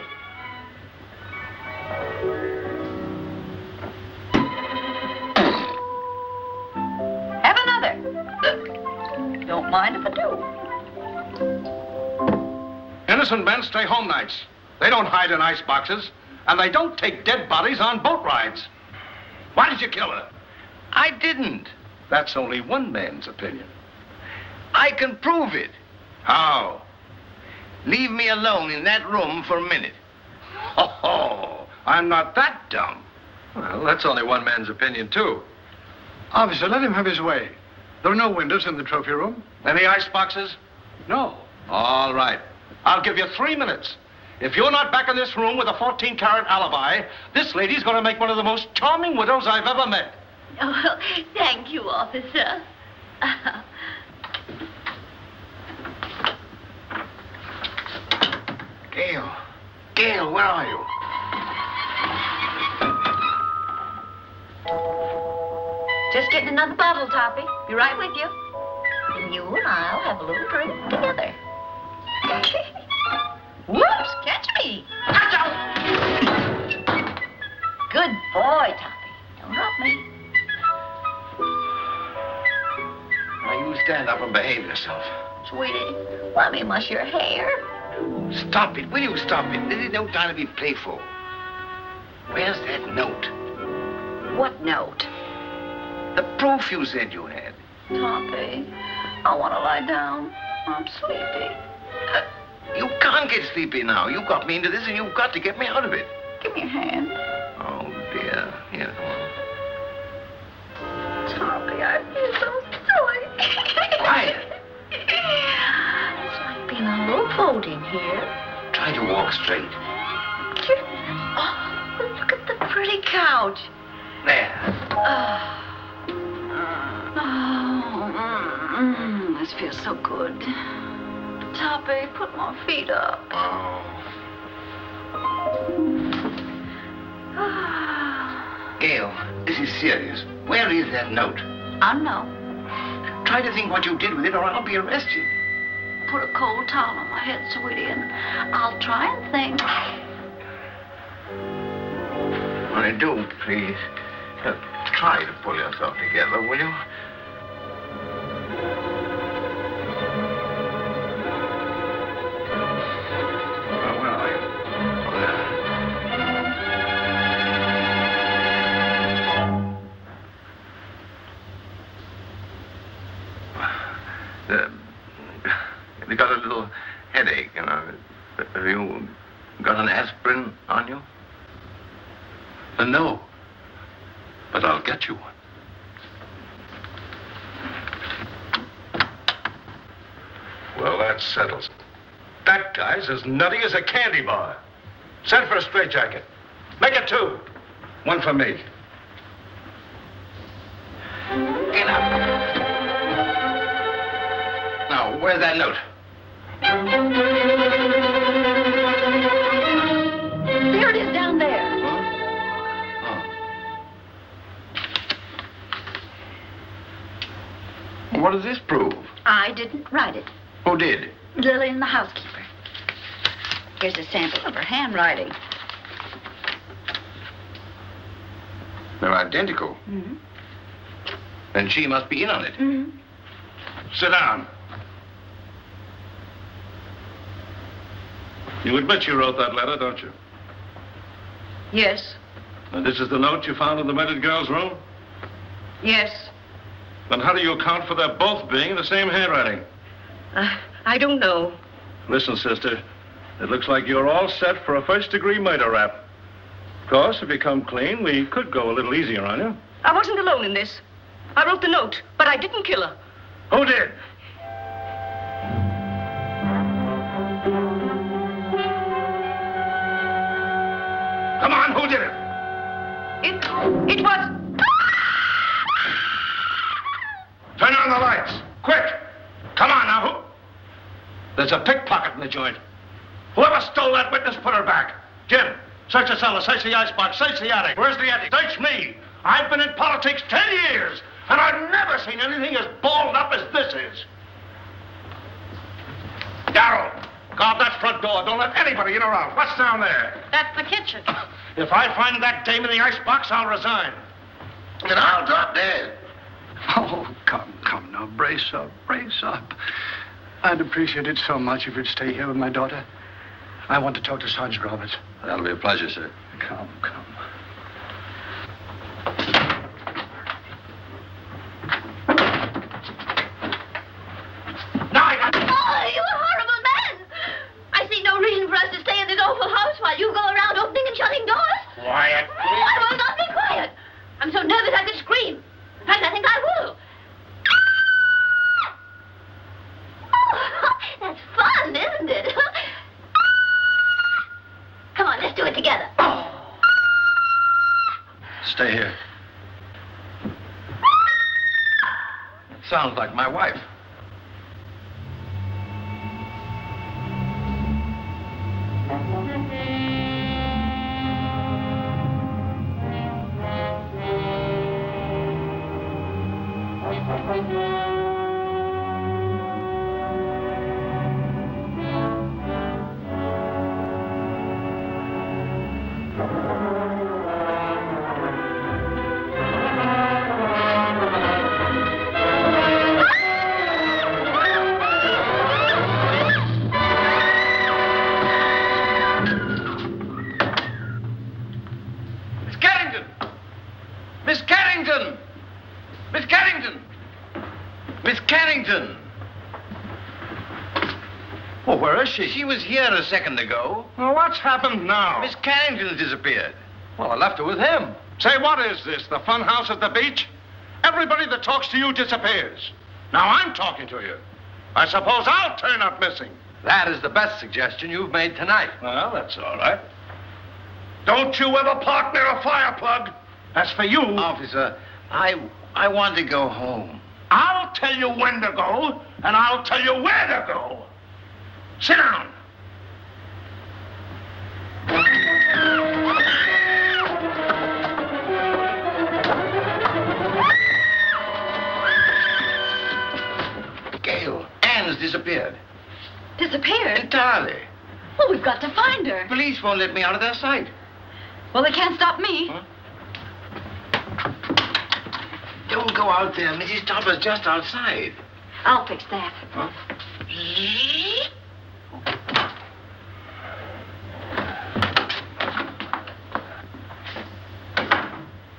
Have another. Don't mind if I do. Innocent men stay home nights. They don't hide in ice boxes, and they don't take dead bodies on boat rides. Why did you kill her? I didn't. That's only one man's opinion. I can prove it. How? Leave me alone in that room for a minute. Oh, I'm not that dumb. Well, that's only one man's opinion, too. Officer, let him have his way. There are no windows in the trophy room. Any ice boxes? No. All right. I'll give you 3 minutes. If you're not back in this room with a 14-carat alibi, this lady's going to make one of the most charming widows I've ever met. Oh, thank you, officer. Gail, where are you? Just getting another bottle, Toppy. Be right with you. And you and I'll have a little drink together. Whoops, catch me. Good boy, Toppy. Don't drop me. Now, you stand up and behave yourself. Sweetie, let me mush your hair. Stop it. Will you stop it? This is no time to be playful. Where's that note? What note? The proof you said you had. Toppy, I want to lie down. I'm sleepy. You can't get sleepy now. You got me into this, and you've got to get me out of it. Give me a hand. Oh, dear. Here, come on. Toppy, I feel so silly. Quiet. It's like being a little boat in here. Try to walk straight. Oh, look at the This feels so good. Toppy, put my feet up. Gail, this is serious. Where is that note? I know. Try to think what you did with it or I'll be arrested. Put a cold towel on my head, sweetie, and I'll try and think. Well, do, please. Try to pull yourself together, will you? You got a little headache, you know. Have you got an aspirin on you? No. But I'll get you one. Well, that settles it. That guy's as nutty as a candy bar. Send for a straitjacket. Make it 2. 1 for me. Get up. Now, where's that note? There it is down there. What does this prove? I didn't write it. Who did? Lillian, the housekeeper. Here's a sample of her handwriting. They're identical. Mm-hmm. Then she must be in on it. Mm-hmm. Sit down. You admit you wrote that letter, don't you? Yes. And this is the note you found in the murdered girl's room? Yes. Then how do you account for their both being in the same handwriting? I don't know. Listen, sister, it looks like you're all set for a first-degree murder rap. Of course, if you come clean, we could go a little easier on you. I wasn't alone in this. I wrote the note, but I didn't kill her. Who did? Come on, who did it? It was... Turn on the lights. Quick. Come on now. There's a pickpocket in the joint. Whoever stole that witness, put her back. Jim, search the cellar, search the icebox, search the attic. Where's the attic? Search me. I've been in politics 10 years, and I've never seen anything as balled up as this is. Darrell, guard that front door. Don't let anybody in or out. What's down there? That's the kitchen. If I find that dame in the icebox, I'll resign. And I'll drop dead. Oh, come now, brace up. I'd appreciate it so much if you'd stay here with my daughter. I want to talk to Sergeant Roberts. That'll be a pleasure, sir. Come. Oh, you horrible man! I see no reason for us to stay in this awful house while you go around opening and shutting doors. Quiet, Oh, I will not be quiet. I'm so nervous I could scream. In fact, I think I will. Oh, that's fun, isn't it? Come on, let's do it together. Stay here. Sounds like my wife. She was here a second ago. Well, what's happened now? Miss Carrington disappeared. Well, I left her with him. Say, what is this, the fun house at the beach? Everybody that talks to you disappears. Now I'm talking to you. I suppose I'll turn up missing. That is the best suggestion you've made tonight. Well, that's all right. Don't you ever park near a fire plug. That's for you. Officer, I want to go home. I'll tell you when to go, and I'll tell you where to go. Sit down. Gail, Anne's disappeared. Disappeared? Entirely. Well, we've got to find her. Police won't let me out of their sight. Well, they can't stop me. Huh? Don't go out there. Mrs. Topper's just outside. I'll fix that. Huh?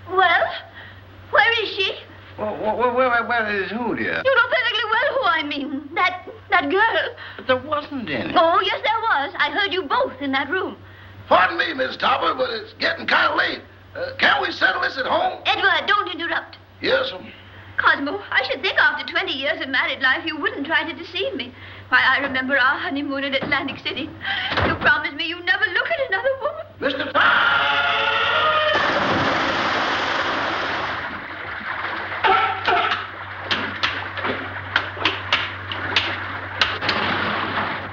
Well, where is she? Where is who, dear? You know perfectly well who I mean. That girl. But there wasn't any. Oh, yes, there was. I heard you both in that room. Pardon me, Miss Topper, but it's getting kind of late. Can't we settle this at home? Edward, don't interrupt. Yes, Cosmo, I should think after 20 years of married life you wouldn't try to deceive me. Why, I remember our honeymoon in Atlantic City. You promised me you'd never look at another woman. Mr.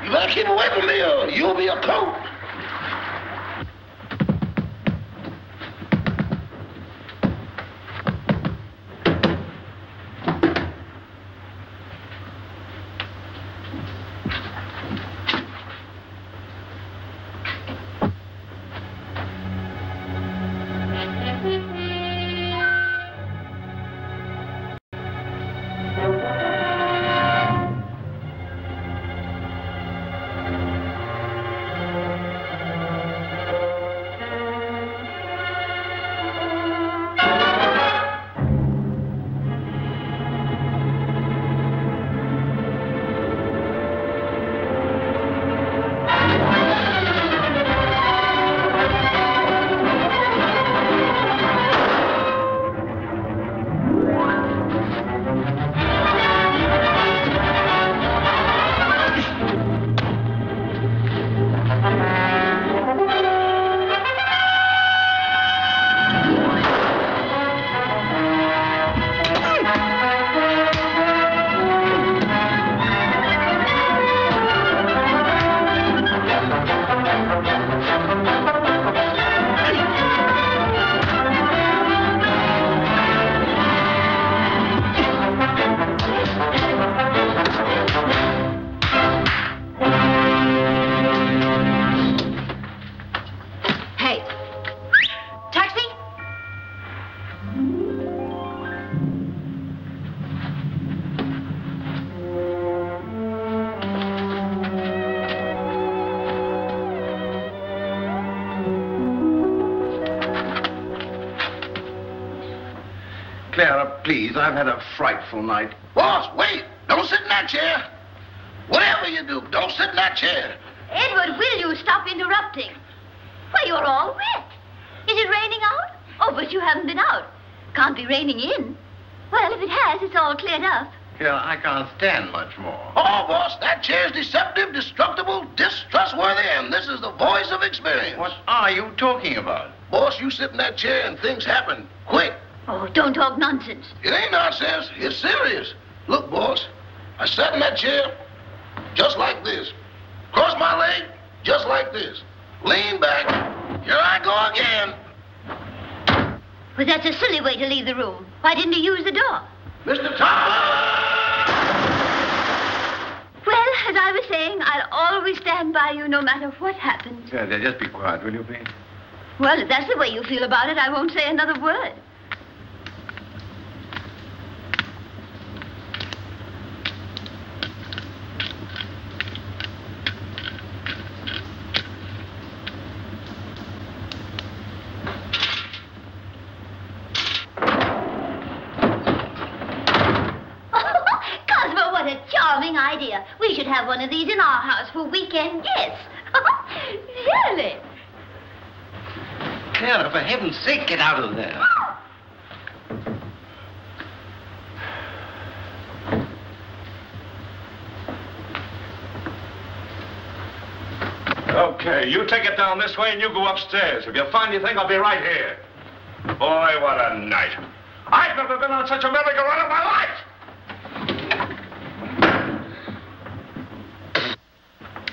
You better keep away from me or you'll be a coat. Clara, please, I've had a frightful night. Boss, wait. Don't sit in that chair. Whatever you do, don't sit in that chair. Edward, will you stop interrupting? Why, you're all wet. Is it raining out? Oh, but you haven't been out. Can't be raining in. Well, if it has, it's all cleared up. Clara, I can't stand much more. Oh, boss, that chair's deceptive, destructible, distrustworthy, and this is the voice of experience. What are you talking about? Boss, you sit in that chair and things happen quick. Oh, don't talk nonsense. It ain't nonsense. It's serious. Look, boss, I sat in that chair just like this. Cross my leg just like this. Lean back. Here I go again. Well, that's a silly way to leave the room. Why didn't you use the door? Mr. Topper! Well, as I was saying, I'll always stand by you no matter what happens. Yeah, just be quiet, will you, please? Well, if that's the way you feel about it, I won't say another word. Idea. We should have one of these in our house for weekend guests. Really? Clara, for heaven's sake, get out of there. Okay, you take it down this way and you go upstairs. If you find anything, I'll be right here. Boy, what a night. I've never been on such a merry-go-round in my life.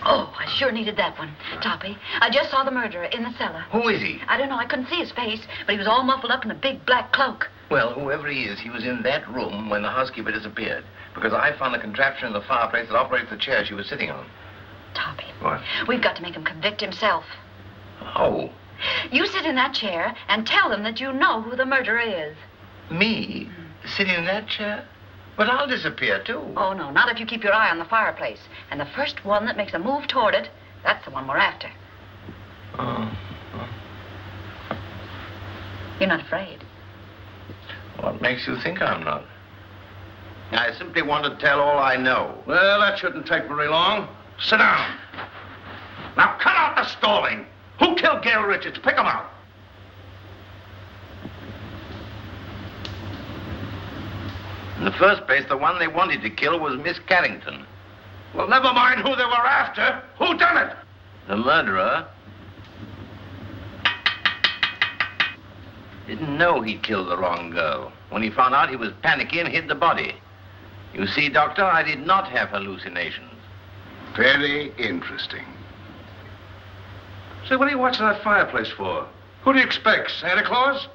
Oh, I sure needed that one, Toppy. I just saw the murderer in the cellar. Who is he? I don't know. I couldn't see his face, but he was all muffled up in a big black cloak. Well, whoever he is, he was in that room when the housekeeper disappeared. Because I found a contraption in the fireplace that operates the chair she was sitting on. Toppy. What? We've got to make him convict himself. Oh, You sit in that chair and tell them that you know who the murderer is. me? Sitting in that chair? But I'll disappear, too. Oh, no, not if you keep your eye on the fireplace. And the first one that makes a move toward it, that's the one we're after. Oh. You're not afraid. What makes you think I'm not? I simply want to tell all I know. Well, that shouldn't take very long. Sit down. Now, cut out the stalling. Who killed Gail Richards? Pick him out. In the first place, the one they wanted to kill was Miss Carrington. Well, never mind who they were after. Who done it? The murderer didn't know he killed the wrong girl. When he found out, he was panicky and hid the body. You see, Doctor, I did not have hallucinations. Very interesting. Say, what are you watching that fireplace for? Who do you expect, Santa Claus?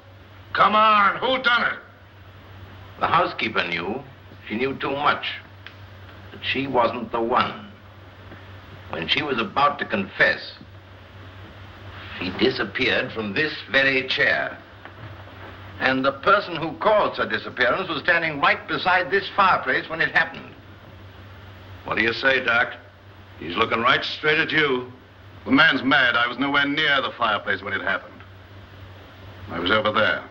Come on, who done it? The housekeeper knew. She knew too much. But she wasn't the one. When she was about to confess, she disappeared from this very chair. And the person who caused her disappearance was standing right beside this fireplace when it happened. What do you say, Doc? He's looking right straight at you. The man's mad. I was nowhere near the fireplace when it happened. I was over there.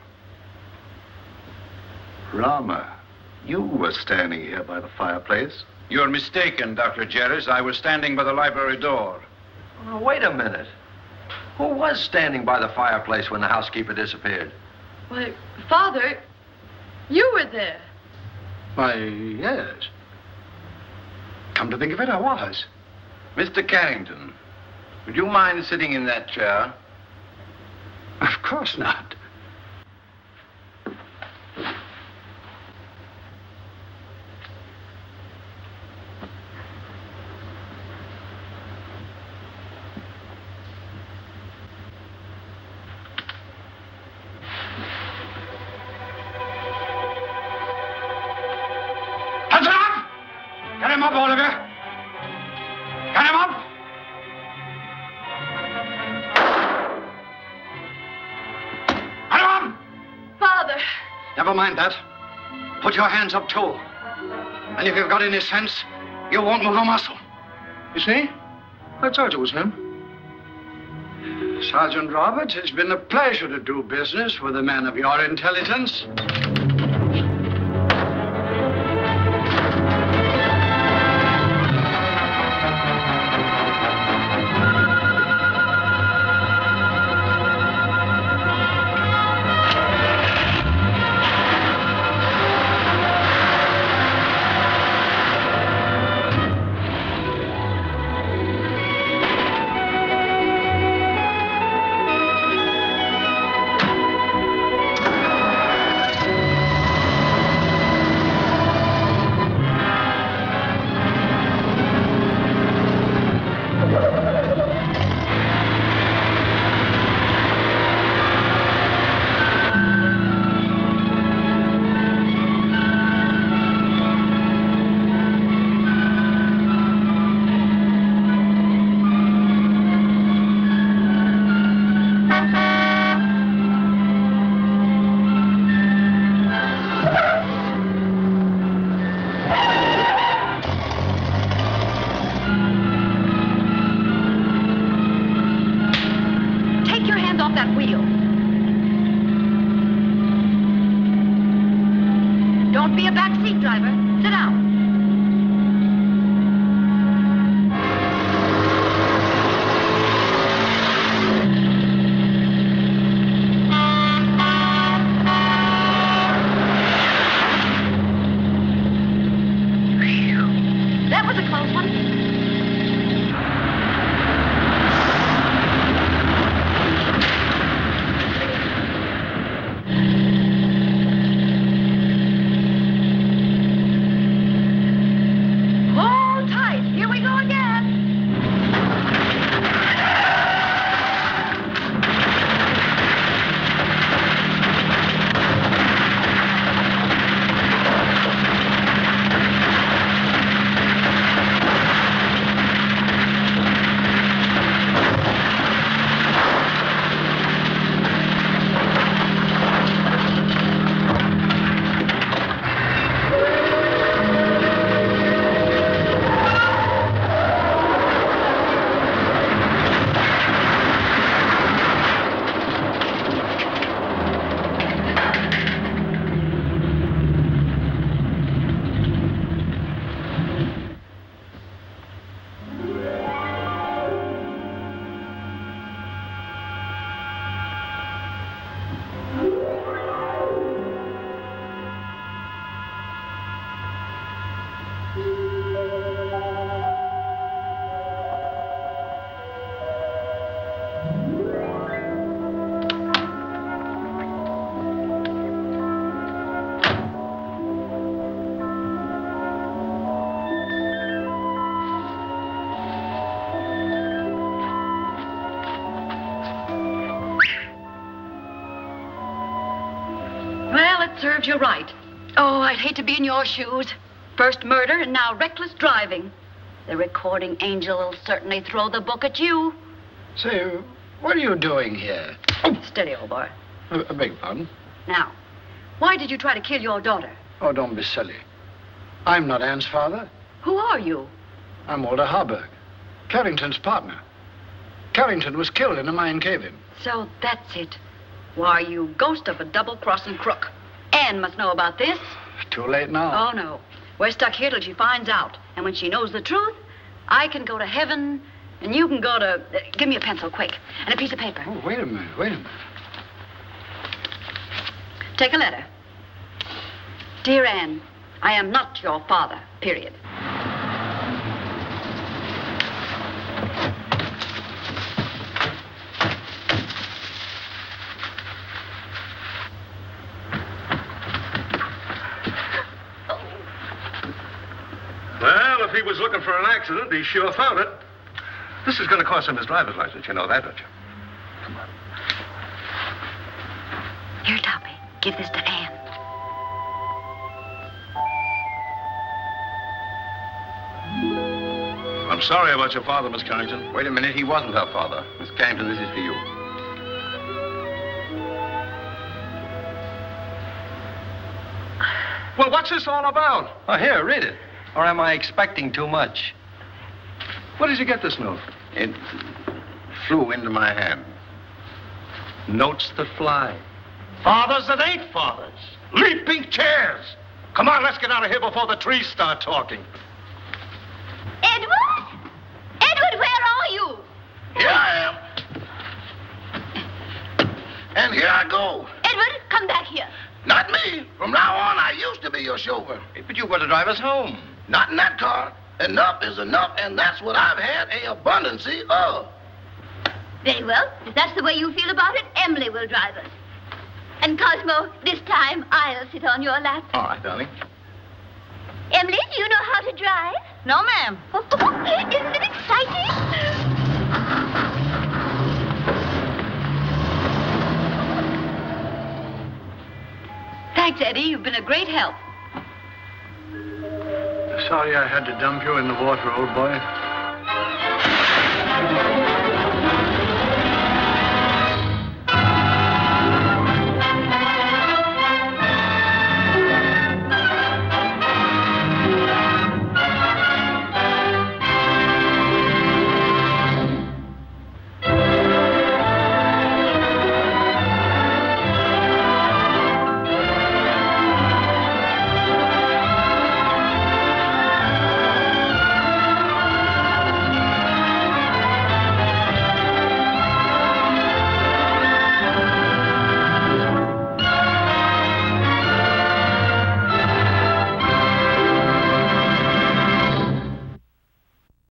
Rama, you were standing here by the fireplace. You're mistaken, Dr. Jerris. I was standing by the library door. Oh, wait a minute. Who was standing by the fireplace when the housekeeper disappeared? Why, Father, you were there. Why, yes. Come to think of it, I was. Mr. Carrington, would you mind sitting in that chair? Of course not. Get him up, Oliver. Get him up. Get him up. Father. Never mind that. Put your hands up, too. And if you've got any sense, you won't move a muscle. You see? I told you it was him. Sergeant Roberts, it's been a pleasure to do business with a man of your intelligence. Don't be a backseat driver. Sit down. That was a close one. serves you right. Oh, I'd hate to be in your shoes. First murder and now reckless driving. The recording angel will certainly throw the book at you. Say, what are you doing here? Steady, old boy. I beg pardon? Now, why did you try to kill your daughter? Oh, don't be silly. I'm not Anne's father. Who are you? I'm Walter Harburg, Carrington's partner. Carrington was killed in a mine cave-in. So that's it. Why, you ghost of a double-crossing crook. Anne must know about this. Too late now. Oh, no. We're stuck here till she finds out. And when she knows the truth, I can go to heaven, and you can go to... give me a pencil, quick, and a piece of paper. Oh, wait a minute. Take a letter. Dear Anne, I am not your father, period. Well, if he was looking for an accident, he sure found it. This is going to cost him his driver's license. You know that, don't you? Come on. Here, Toppy. Give this to Anne. I'm sorry about your father, Miss Carrington. Wait a minute, he wasn't her father. Miss Carrington, this is for you. Well, what's this all about? Oh, here, read it. Or am I expecting too much? Where did you get this note? It flew into my hand. Notes that fly. Fathers that ain't fathers. Leaping chairs. Come on, let's get out of here before the trees start talking. Edward? Edward, where are you? Here I am. And here I go. Edward, come back here. Not me. From now on, I used to be your chauffeur. But you were to drive us home. Not in that car. Enough is enough, and that's what I've had a abundance of. Very well. If that's the way you feel about it, Emily will drive us. And Cosmo, this time I'll sit on your lap. All right, darling. Emily, do you know how to drive? No, ma'am. Isn't it exciting? Thanks, Eddie. You've been a great help. Sorry I had to dump you in the water, old boy.